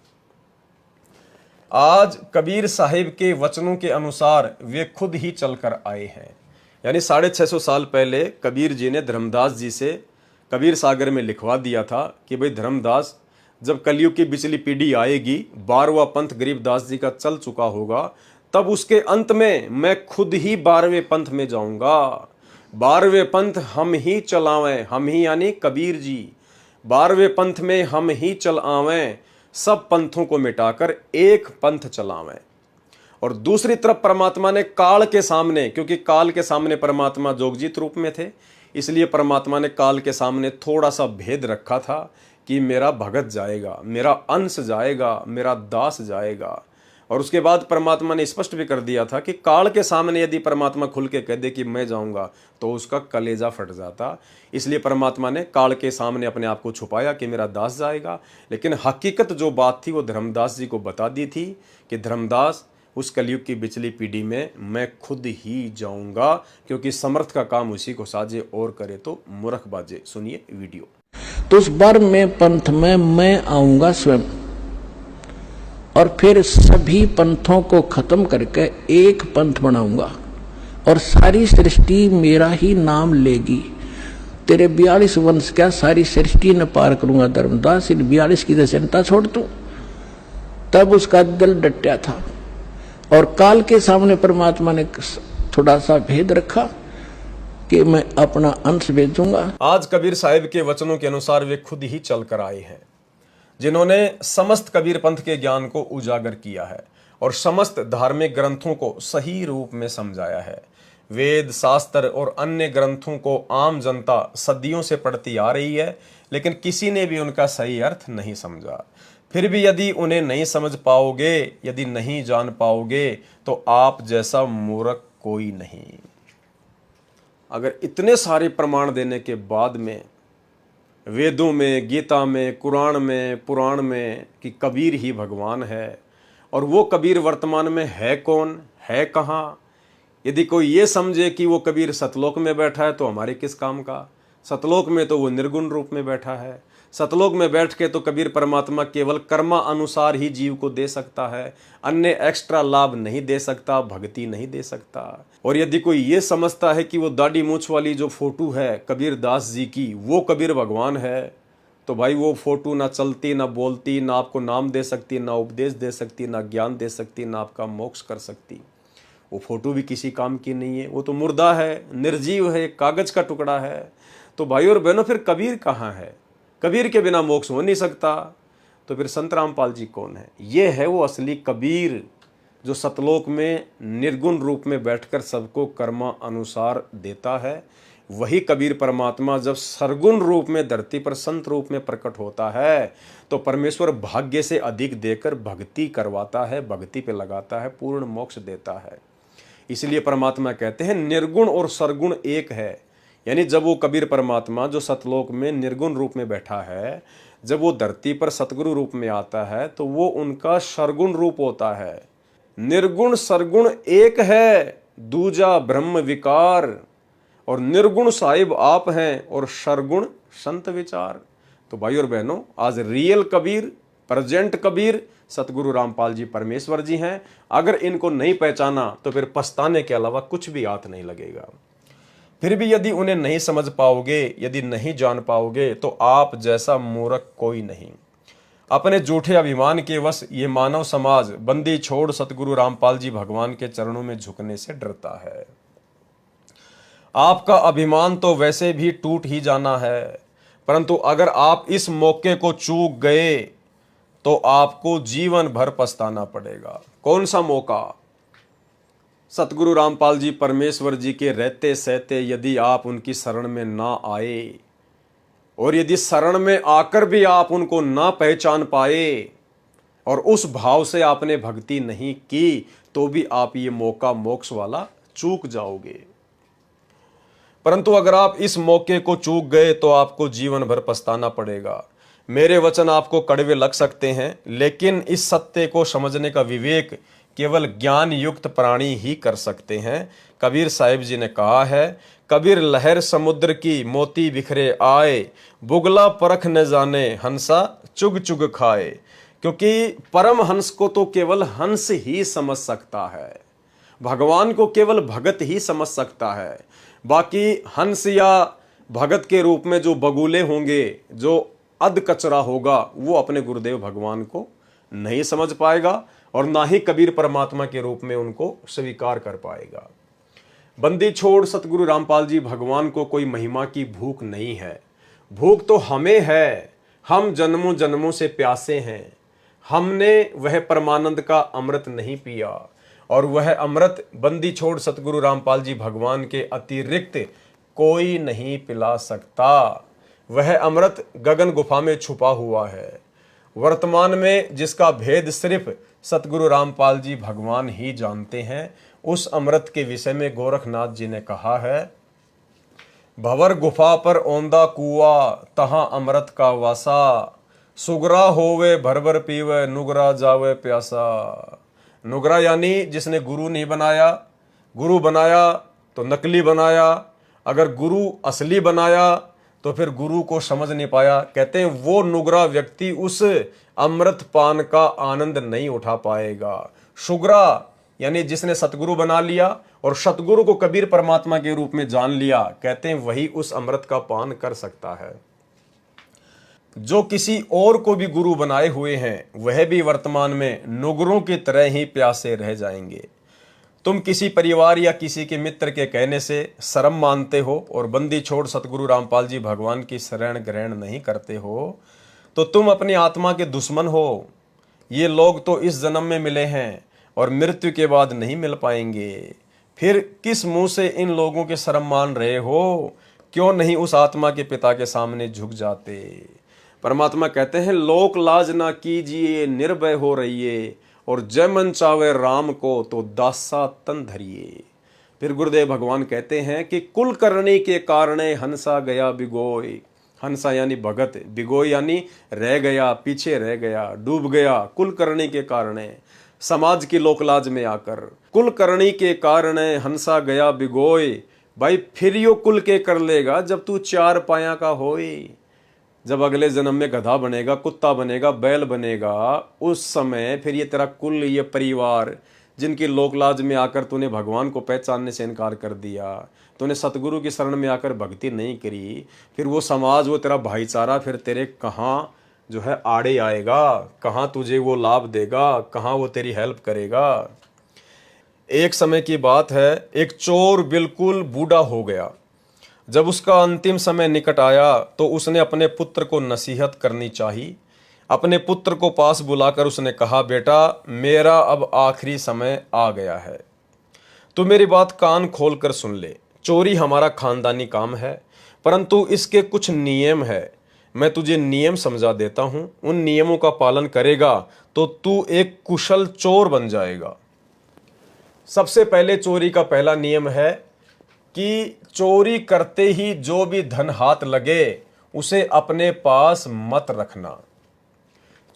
आज कबीर साहिब के वचनों के अनुसार वे खुद ही चलकर आए हैं। यानी 650 साल पहले कबीर जी ने धर्मदास जी से कबीर सागर में लिखवा दिया था कि भाई धर्मदास, जब कलयुग की पिछली पीढ़ी आएगी, 12वां पंथ गरीबदास जी का चल चुका होगा, तब उसके अंत में मैं खुद ही 12वें पंथ में जाऊंगा। 12वें पंथ हम ही चलावें, हम ही यानी कबीर जी, 12वें पंथ में हम ही चल आवें, सब पंथों को मिटाकर एक पंथ चलावें। और दूसरी तरफ परमात्मा ने काल के सामने, क्योंकि काल के सामने परमात्मा जोगजीत रूप में थे, इसलिए परमात्मा ने काल के सामने थोड़ा सा भेद रखा था कि मेरा भगत जाएगा, मेरा अंश जाएगा, मेरा दास जाएगा। और उसके बाद परमात्मा ने स्पष्ट भी कर दिया था कि काल के सामने यदि परमात्मा खुल के कह दे कि मैं जाऊंगा तो उसका कलेजा फट जाता। इसलिए परमात्मा ने काल के सामने अपने आप को छुपाया कि मेरा दास जाएगा। लेकिन हकीकत जो बात थी वो धर्मदास जी को बता दी थी कि धर्मदास, उस कलयुग की पिछली पीढ़ी में मैं खुद ही जाऊंगा, क्योंकि समर्थ का काम उसी को साजे और करे तो मूर्ख बाजे। सुनिए वीडियो। तो उस बार में पंथ में मैं आऊंगा स्वयं, और फिर सभी पंथों को खत्म करके एक पंथ बनाऊंगा, और सारी सृष्टि मेरा ही नाम लेगी। तेरे 42 वंश क्या सारी सृष्टि न पार करूंगा धर्मदास, इन 42 की तो चिंता छोड़ तू। तब उसका दिल डटा था, और काल के सामने परमात्मा ने थोड़ा सा भेद रखा कि मैं अपना अंश भेजूंगा। आज कबीर साहिब के वचनों के अनुसार वे खुद ही चल कर आए हैं, जिन्होंने समस्त कबीर पंथ के ज्ञान को उजागर किया है और समस्त धार्मिक ग्रंथों को सही रूप में समझाया है। वेद, शास्त्र और अन्य ग्रंथों को आम जनता सदियों से पढ़ती आ रही है, लेकिन किसी ने भी उनका सही अर्थ नहीं समझा। फिर भी यदि उन्हें नहीं समझ पाओगे, यदि नहीं जान पाओगे, तो आप जैसा मूर्ख कोई नहीं। अगर इतने सारे प्रमाण देने के बाद में वेदों में, गीता में, कुरान में, पुराण में कि कबीर ही भगवान है, और वो कबीर वर्तमान में है कौन, है कहाँ, यदि कोई ये समझे कि वो कबीर सतलोक में बैठा है तो हमारे किस काम का। सतलोक में तो वो निर्गुण रूप में बैठा है। सतलोक में बैठ के तो कबीर परमात्मा केवल कर्मा अनुसार ही जीव को दे सकता है, अन्य एक्स्ट्रा लाभ नहीं दे सकता, भक्ति नहीं दे सकता। और यदि कोई ये समझता है कि वो दाढ़ी मूछ वाली जो फोटो है कबीर दास जी की, वो कबीर भगवान है, तो भाई वो फोटो ना चलती, ना बोलती, ना आपको नाम दे सकती, ना उपदेश दे सकती, ना ज्ञान दे सकती, ना आपका मोक्ष कर सकती। वो फोटो भी किसी काम की नहीं है, वो तो मुर्दा है, निर्जीव है, कागज का टुकड़ा है। तो भाई और बहनों, फिर कबीर कहाँ है? कबीर के बिना मोक्ष हो नहीं सकता। तो फिर संत रामपाल जी कौन है? ये है वो असली कबीर, जो सतलोक में निर्गुण रूप में बैठकर सबको कर्मा अनुसार देता है। वही कबीर परमात्मा जब सरगुण रूप में धरती पर संत रूप में प्रकट होता है तो परमेश्वर भाग्य से अधिक देकर भक्ति करवाता है, भक्ति पे लगाता है, पूर्ण मोक्ष देता है। इसलिए परमात्मा कहते हैं निर्गुण और सरगुण एक है। यानी जब वो कबीर परमात्मा जो सतलोक में निर्गुण रूप में बैठा है, जब वो धरती पर सतगुरु रूप में आता है तो वो उनका सरगुण रूप होता है। निर्गुण सरगुण एक है, दूजा ब्रह्म विकार, और निर्गुण साहिब आप हैं और सरगुण संत विचार। तो भाई और बहनों, आज रियल कबीर, प्रेजेंट कबीर सतगुरु रामपाल जी परमेश्वर जी हैं। अगर इनको नहीं पहचाना तो फिर पछताने के अलावा कुछ भी हाथ नहीं लगेगा। फिर भी यदि उन्हें नहीं समझ पाओगे, यदि नहीं जान पाओगे, तो आप जैसा मूर्ख कोई नहीं। अपने झूठे अभिमान के वश ये मानव समाज बंदी छोड़ सतगुरु रामपाल जी भगवान के चरणों में झुकने से डरता है। आपका अभिमान तो वैसे भी टूट ही जाना है, परंतु अगर आप इस मौके को चूक गए तो आपको जीवन भर पछताना पड़ेगा। कौन सा मौका? सतगुरु रामपाल जी परमेश्वर जी के रहते सहते यदि आप उनकी शरण में ना आए, और यदि शरण में आकर भी आप उनको ना पहचान पाए और उस भाव से आपने भक्ति नहीं की, तो भी आप ये मौका मोक्ष वाला चूक जाओगे। परंतु अगर आप इस मौके को चूक गए तो आपको जीवन भर पछताना पड़ेगा। मेरे वचन आपको कड़वे लग सकते हैं, लेकिन इस सत्य को समझने का विवेक केवल ज्ञान युक्त प्राणी ही कर सकते हैं। कबीर साहिब जी ने कहा है, कबीर लहर समुद्र की मोती बिखरे आए, बुगला परख न जाने हंसा चुग चुग खाए। क्योंकि परम हंस को तो केवल हंस ही समझ सकता है, भगवान को केवल भगत ही समझ सकता है। बाकी हंस या भगत के रूप में जो बगुले होंगे, जो अध कचरा होगा, वो अपने गुरुदेव भगवान को नहीं समझ पाएगा और ना ही कबीर परमात्मा के रूप में उनको स्वीकार कर पाएगा। बंदी छोड़ सतगुरु रामपाल जी भगवान को कोई महिमा की भूख नहीं है। भूख तो हमें है, हम जन्मों जन्मों से प्यासे हैं। हमने वह परमानंद का अमृत नहीं पिया, और वह अमृत बंदी छोड़ सतगुरु रामपाल जी भगवान के अतिरिक्त कोई नहीं पिला सकता। वह अमृत गगन गुफा में छुपा हुआ है। वर्तमान में जिसका भेद सिर्फ सतगुरु रामपाल जी भगवान ही जानते हैं, उस अमृत के विषय में गोरखनाथ जी ने कहा है, भंवर गुफा पर औंदा कुआ तहां अमृत का वासा, सुगरा होवे भर भर पीवे नुगरा जावे प्यासा। नुगरा यानी जिसने गुरु नहीं बनाया, गुरु बनाया तो नकली बनाया, अगर गुरु असली बनाया तो फिर गुरु को समझ नहीं पाया। कहते हैं वो नुगरा व्यक्ति उस अमृत पान का आनंद नहीं उठा पाएगा। सुगरा यानी जिसने सतगुरु बना लिया और सतगुरु को कबीर परमात्मा के रूप में जान लिया, कहते हैं वही उस अमृत का पान कर सकता है। जो किसी और को भी गुरु बनाए हुए हैं, वह भी वर्तमान में नुगरों की तरह ही प्यासे रह जाएंगे। तुम किसी परिवार या किसी के मित्र के कहने से शर्म मानते हो और बंदी छोड़ सतगुरु रामपाल जी भगवान की शरण ग्रहण नहीं करते हो, तो तुम अपनी आत्मा के दुश्मन हो। ये लोग तो इस जन्म में मिले हैं और मृत्यु के बाद नहीं मिल पाएंगे। फिर किस मुंह से इन लोगों के शर्म मान रहे हो? क्यों नहीं उस आत्मा के पिता के सामने झुक जाते? परमात्मा कहते हैं, लोक लाज ना कीजिए, निर्भय हो रहिए, और जय मन चावे राम को तो दासा तन धरिए। फिर गुरुदेव भगवान कहते हैं कि कुल करने के कारणे हंसा गया बिगोय। हंसा यानी भगत, बिगोय यानी रह गया, पीछे रह गया, डूब गया। कुल करने के कारणे, समाज की लोकलाज में आकर, कुल करनी के कारणे हंसा गया बिगोय। भाई फिर यो कुल के कर लेगा जब तू चार पाया का होए। जब अगले जन्म में गधा बनेगा, कुत्ता बनेगा, बैल बनेगा, उस समय फिर ये तेरा कुल, ये परिवार जिनकी लोकलाज में आकर तूने भगवान को पहचानने से इनकार कर दिया, तूने सतगुरु की शरण में आकर भक्ति नहीं करी, फिर वो समाज, वो तेरा भाईचारा फिर तेरे कहाँ जो है आड़े आएगा, कहाँ तुझे वो लाभ देगा, कहाँ वो तेरी हेल्प करेगा। एक समय की बात है, एक चोर बिल्कुल बूढ़ा हो गया। जब उसका अंतिम समय निकट आया तो उसने अपने पुत्र को नसीहत करनी चाहिए। अपने पुत्र को पास बुलाकर उसने कहा, बेटा मेरा अब आखिरी समय आ गया है, तो मेरी बात कान खोल कर सुन ले। चोरी हमारा खानदानी काम है, परंतु इसके कुछ नियम है। मैं तुझे नियम समझा देता हूँ, उन नियमों का पालन करेगा तो तू एक कुशल चोर बन जाएगा। सबसे पहले चोरी का पहला नियम है कि चोरी करते ही जो भी धन हाथ लगे उसे अपने पास मत रखना।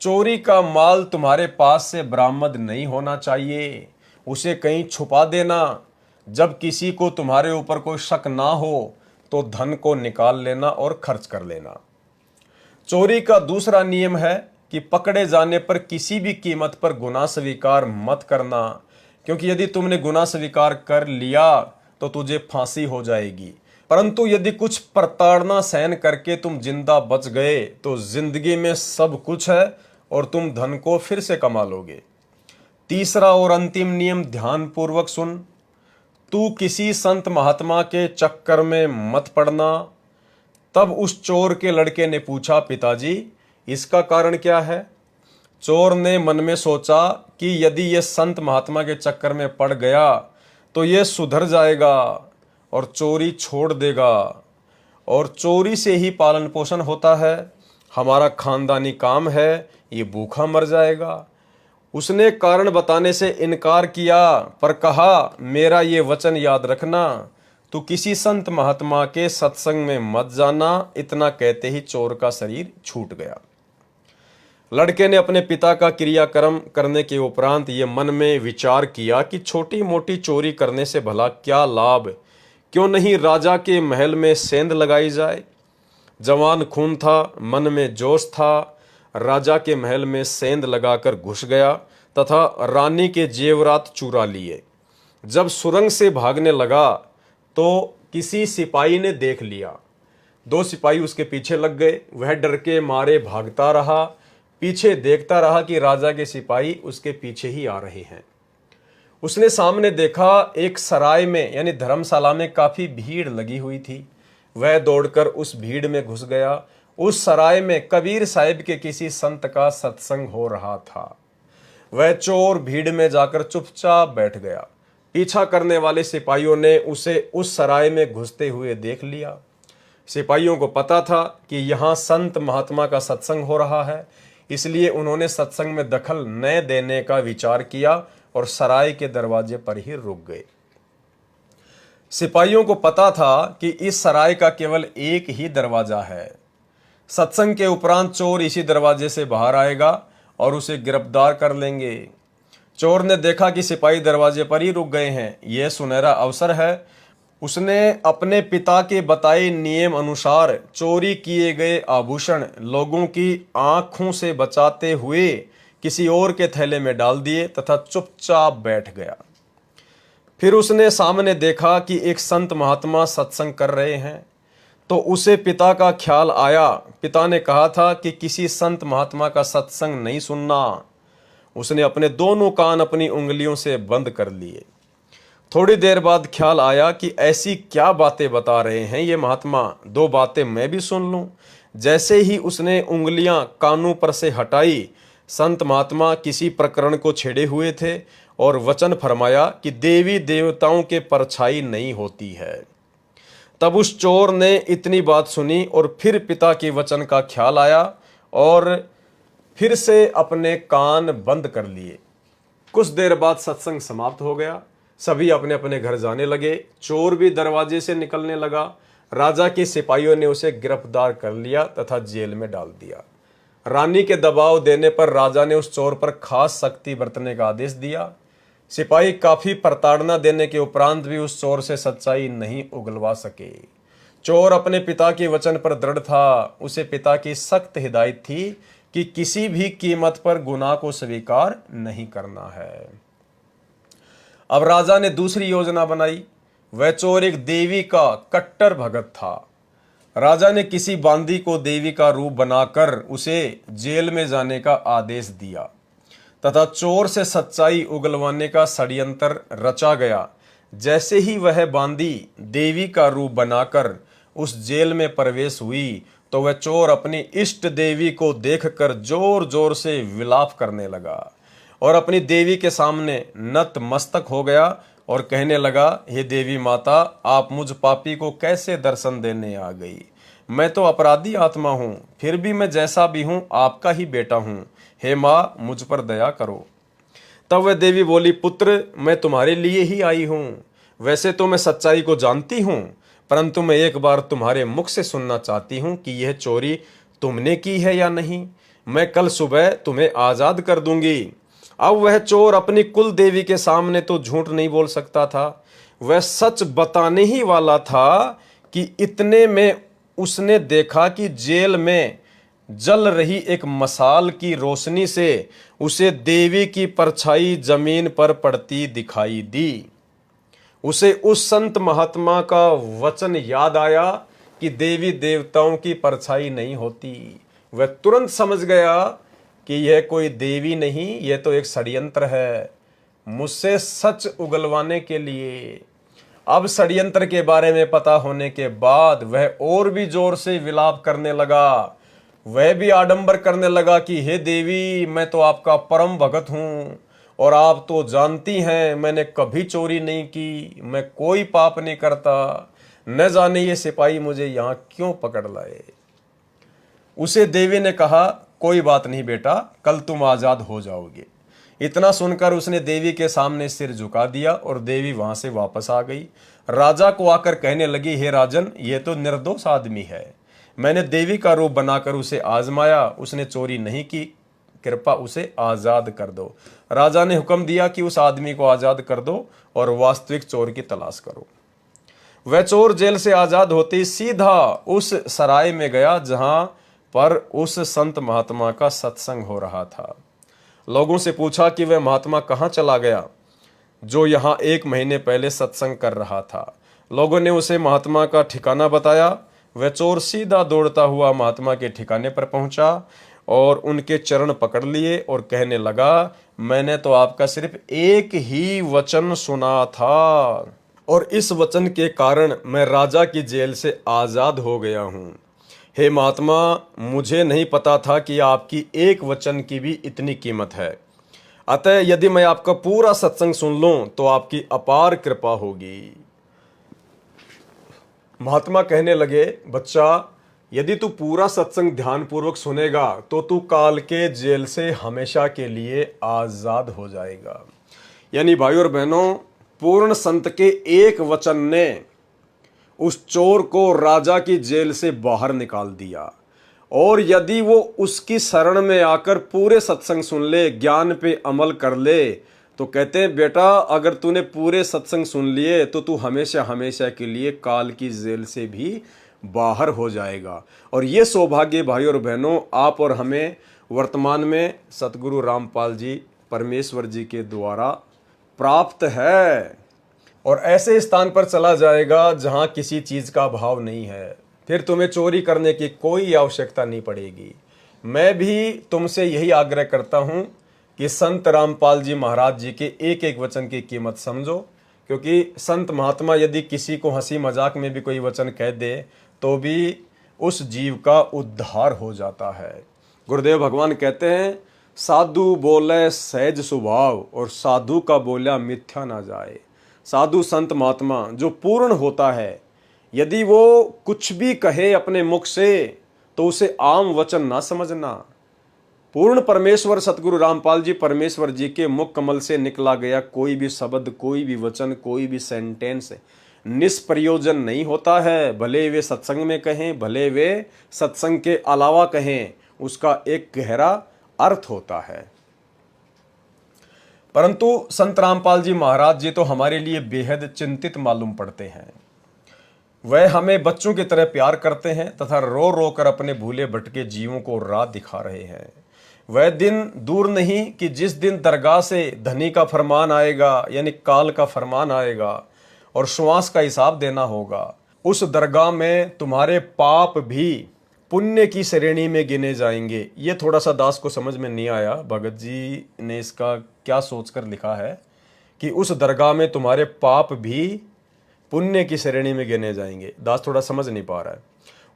चोरी का माल तुम्हारे पास से बरामद नहीं होना चाहिए, उसे कहीं छुपा देना। जब किसी को तुम्हारे ऊपर कोई शक ना हो तो धन को निकाल लेना और खर्च कर लेना। चोरी का दूसरा नियम है कि पकड़े जाने पर किसी भी कीमत पर गुनाह स्वीकार मत करना, क्योंकि यदि तुमने गुनाह स्वीकार कर लिया तो तुझे फांसी हो जाएगी। परंतु यदि कुछ प्रताड़ना सहन करके तुम जिंदा बच गए तो जिंदगी में सब कुछ है और तुम धन को फिर से कमा लोगे। तीसरा और अंतिम नियम ध्यानपूर्वक सुन। तू किसी संत महात्मा के चक्कर में मत पड़ना। तब उस चोर के लड़के ने पूछा, पिताजी इसका कारण क्या है? चोर ने मन में सोचा कि यदि ये संत महात्मा के चक्कर में पड़ गया तो ये सुधर जाएगा और चोरी छोड़ देगा, और चोरी से ही पालन पोषण होता है, हमारा खानदानी काम है, ये भूखा मर जाएगा। उसने कारण बताने से इनकार किया, पर कहा, मेरा ये वचन याद रखना, तू किसी संत महात्मा के सत्संग में मत जाना। इतना कहते ही चोर का शरीर छूट गया। लड़के ने अपने पिता का क्रियाक्रम करने के उपरांत ये मन में विचार किया कि छोटी मोटी चोरी करने से भला क्या लाभ, क्यों नहीं राजा के महल में सेंध लगाई जाए। जवान खून था, मन में जोश था, राजा के महल में सेंध लगाकर घुस गया तथा रानी के जेवरात चुरा लिए। जब सुरंग से भागने लगा तो किसी सिपाही ने देख लिया। दो सिपाही उसके पीछे लग गए। वह डर के मारे भागता रहा, पीछे देखता रहा कि राजा के सिपाही उसके पीछे ही आ रहे हैं। उसने सामने देखा एक सराय में यानी धर्मशाला में काफी भीड़ लगी हुई थी। वह दौड़कर उस भीड़ में घुस गया। उस सराय में कबीर साहिब के किसी संत का सत्संग हो रहा था। वह चोर भीड़ में जाकर चुपचाप बैठ गया। पीछा करने वाले सिपाहियों ने उसे उस सराय में घुसते हुए देख लिया। सिपाहियों को पता था कि यहाँ संत महात्मा का सत्संग हो रहा है, इसलिए उन्होंने सत्संग में दखल न देने का विचार किया और सराय के दरवाजे पर ही रुक गए। सिपाहियों को पता था कि इस सराय का केवल एक ही दरवाजा है। सत्संग के उपरांत चोर इसी दरवाजे से बाहर आएगा और उसे गिरफ्तार कर लेंगे। चोर ने देखा कि सिपाही दरवाजे पर ही रुक गए हैं, यह सुनहरा अवसर है। उसने अपने पिता के बताए नियम अनुसार चोरी किए गए आभूषण लोगों की आंखों से बचाते हुए किसी और के थैले में डाल दिए तथा चुपचाप बैठ गया। फिर उसने सामने देखा कि एक संत महात्मा सत्संग कर रहे हैं, तो उसे पिता का ख्याल आया। पिता ने कहा था कि किसी संत महात्मा का सत्संग नहीं सुनना। उसने अपने दोनों कान अपनी उंगलियों से बंद कर लिए। थोड़ी देर बाद ख्याल आया कि ऐसी क्या बातें बता रहे हैं ये महात्मा, दो बातें मैं भी सुन लूं। जैसे ही उसने उंगलियां कानों पर से हटाई, संत महात्मा किसी प्रकरण को छेड़े हुए थे और वचन फरमाया कि देवी देवताओं के परछाई नहीं होती है। तब उस चोर ने इतनी बात सुनी और फिर पिता के वचन का ख्याल आया और फिर से अपने कान बंद कर लिए। कुछ देर बाद सत्संग समाप्त हो गया। सभी अपने अपने घर जाने लगे। चोर भी दरवाजे से निकलने लगा। राजा के सिपाहियों ने उसे गिरफ्तार कर लिया तथा जेल में डाल दिया। रानी के दबाव देने पर राजा ने उस चोर पर खास सख्ती बरतने का आदेश दिया। सिपाही काफी प्रताड़ना देने के उपरांत भी उस चोर से सच्चाई नहीं उगलवा सके। चोर अपने पिता के वचन पर दृढ़ था। उसे पिता की सख्त हिदायत थी कि किसी भी कीमत पर गुनाह को स्वीकार नहीं करना है। अब राजा ने दूसरी योजना बनाई। वह चोर एक देवी का कट्टर भगत था। राजा ने किसी बांदी को देवी का रूप बनाकर उसे जेल में जाने का आदेश दिया तथा चोर से सच्चाई उगलवाने का षड्यंत्र रचा गया। जैसे ही वह बांदी देवी का रूप बनाकर उस जेल में प्रवेश हुई, तो वह चोर अपनी इष्ट देवी को देखकर जोर जोर से विलाप करने लगा और अपनी देवी के सामने नतमस्तक हो गया और कहने लगा, हे देवी माता, आप मुझ पापी को कैसे दर्शन देने आ गई? मैं तो अपराधी आत्मा हूँ, फिर भी मैं जैसा भी हूँ आपका ही बेटा हूँ। हे माँ, मुझ पर दया करो। तब वह देवी बोली, पुत्र, मैं तुम्हारे लिए ही आई हूँ। वैसे तो मैं सच्चाई को जानती हूँ, परंतु मैं एक बार तुम्हारे मुख से सुनना चाहती हूँ कि यह चोरी तुमने की है या नहीं। मैं कल सुबह तुम्हें आजाद कर दूंगी। अब वह चोर अपनी कुल देवी के सामने तो झूठ नहीं बोल सकता था। वह सच बताने ही वाला था कि इतने में उसने देखा कि जेल में जल रही एक मसाल की रोशनी से उसे देवी की परछाई जमीन पर पड़ती दिखाई दी। उसे उस संत महात्मा का वचन याद आया कि देवी देवताओं की परछाई नहीं होती। वह तुरंत समझ गया कि यह कोई देवी नहीं, यह तो एक षड्यंत्र है मुझसे सच उगलवाने के लिए। अब षड्यंत्र के बारे में पता होने के बाद वह और भी जोर से विलाप करने लगा। वह भी आडंबर करने लगा कि हे देवी, मैं तो आपका परम भगत हूँ और आप तो जानती हैं मैंने कभी चोरी नहीं की, मैं कोई पाप नहीं करता। न जाने ये सिपाही मुझे यहाँ क्यों पकड़ लाए। उसे देवी ने कहा, कोई बात नहीं बेटा, कल तुम आजाद हो जाओगे। इतना सुनकर उसने देवी के सामने सिर झुका दिया और देवी वहां से वापस आ गई। राजा को आकर कहने लगी, हे राजन, ये तो निर्दोष आदमी है। मैंने देवी का रूप बनाकर उसे आजमाया, उसने चोरी नहीं की, कृपा उसे आजाद कर दो। राजा ने हुक्म दिया कि उस आदमी को आजाद कर दो और वास्तविक चोर की तलाश करो। वह चोर जेल से आजाद होते सीधा उस सराय में गया जहां पर उस संत महात्मा का सत्संग हो रहा था। लोगों से पूछा कि वह महात्मा कहाँ चला गया जो यहाँ 1 महीने पहले सत्संग कर रहा था। लोगों ने उसे महात्मा का ठिकाना बताया। वह चोर सीधा दौड़ता हुआ महात्मा के ठिकाने पर पहुंचा और उनके चरण पकड़ लिए और कहने लगा, मैंने तो आपका सिर्फ एक ही वचन सुना था और इस वचन के कारण मैं राजा की जेल से आज़ाद हो गया हूँ। हे महात्मा, मुझे नहीं पता था कि आपकी एक वचन की भी इतनी कीमत है। अतः यदि मैं आपका पूरा सत्संग सुन लूं तो आपकी अपार कृपा होगी। महात्मा कहने लगे, बच्चा, यदि तू पूरा सत्संग ध्यानपूर्वक सुनेगा तो तू काल के जेल से हमेशा के लिए आज़ाद हो जाएगा। यानी भाई और बहनों, पूर्ण संत के एक वचन ने उस चोर को राजा की जेल से बाहर निकाल दिया। और यदि वो उसकी शरण में आकर पूरे सत्संग सुन ले, ज्ञान पे अमल कर ले, तो कहते हैं बेटा, अगर तूने पूरे सत्संग सुन लिए तो तू हमेशा हमेशा के लिए काल की जेल से भी बाहर हो जाएगा। और ये सौभाग्य भाई और बहनों, आप और हमें वर्तमान में सतगुरु रामपाल जी परमेश्वर जी के द्वारा प्राप्त है। और ऐसे स्थान पर चला जाएगा जहां किसी चीज का अभाव नहीं है। फिर तुम्हें चोरी करने की कोई आवश्यकता नहीं पड़ेगी। मैं भी तुमसे यही आग्रह करता हूं कि संत रामपाल जी महाराज जी के एक एक वचन की कीमत समझो, क्योंकि संत महात्मा यदि किसी को हंसी मजाक में भी कोई वचन कह दे तो भी उस जीव का उद्धार हो जाता है। गुरुदेव भगवान कहते हैं, साधु बोले सहज स्वभाव और साधु का बोला मिथ्या ना जाए। साधु संत महात्मा जो पूर्ण होता है, यदि वो कुछ भी कहे अपने मुख से तो उसे आम वचन ना समझना। पूर्ण परमेश्वर सतगुरु रामपाल जी परमेश्वर जी के मुख कमल से निकला गया कोई भी शब्द, कोई भी वचन, कोई भी सेंटेंस निष्प्रयोजन नहीं होता है। भले वे सत्संग में कहें, भले वे सत्संग के अलावा कहें, उसका एक गहरा अर्थ होता है। परंतु संत रामपाल जी महाराज जी तो हमारे लिए बेहद चिंतित मालूम पड़ते हैं। वह हमें बच्चों की तरह प्यार करते हैं तथा रो रो कर अपने भूले भटके जीवों को राह दिखा रहे हैं। वह दिन दूर नहीं कि जिस दिन दरगाह से धनी का फरमान आएगा, यानी काल का फरमान आएगा और श्वास का हिसाब देना होगा। उस दरगाह में तुम्हारे पाप भी पुण्य की श्रेणी में गिने जाएंगे। ये थोड़ा सा दास को समझ में नहीं आया, भगत जी ने इसका क्या सोचकर लिखा है कि उस दरगाह में तुम्हारे पाप भी पुण्य की श्रेणी में गिने जाएंगे। दास थोड़ा समझ नहीं पा रहा है।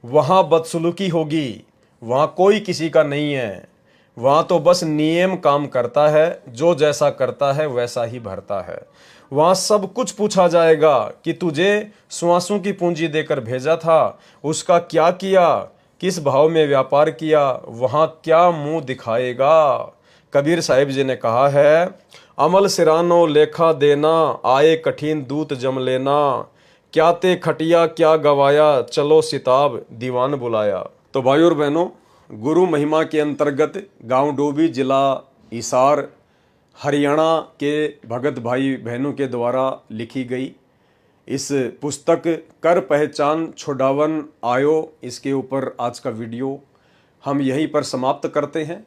वहाँ बदसलूकी होगी, वहाँ कोई किसी का नहीं है, वहाँ तो बस नियम काम करता है, जो जैसा करता है वैसा ही भरता है। वहाँ सब कुछ पूछा जाएगा कि तुझे श्वासों की पूंजी देकर भेजा था, उसका क्या किया, किस भाव में व्यापार किया, वहाँ क्या मुंह दिखाएगा। कबीर साहिब जी ने कहा है, अमल सिरानो लेखा देना, आए कठिन दूत जम लेना, क्या ते खटिया क्या गवाया, चलो सिताब दीवान बुलाया। तो भाई और बहनों, गुरु महिमा के अंतर्गत गांव डोभी, जिला हिसार, हरियाणा के भगत भाई बहनों के द्वारा लिखी गई इस पुस्तक कर पहचान छुड़ावन आयो, इसके ऊपर आज का वीडियो हम यहीं पर समाप्त करते हैं,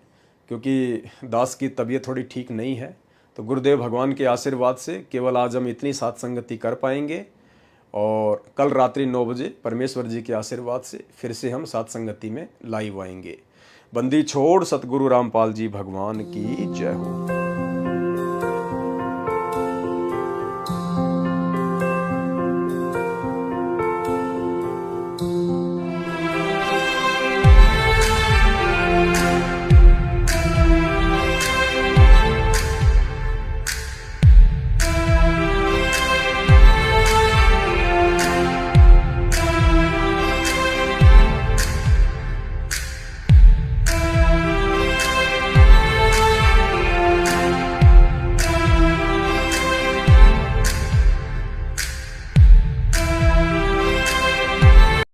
क्योंकि दास की तबीयत थोड़ी ठीक नहीं है। तो गुरुदेव भगवान के आशीर्वाद से केवल आज हम इतनी साथ संगति कर पाएंगे और कल रात्रि 9 बजे परमेश्वर जी के आशीर्वाद से फिर से हम साथ संगति में लाइव आएंगे। बंदी छोड़ सतगुरु रामपाल जी भगवान की जय हो।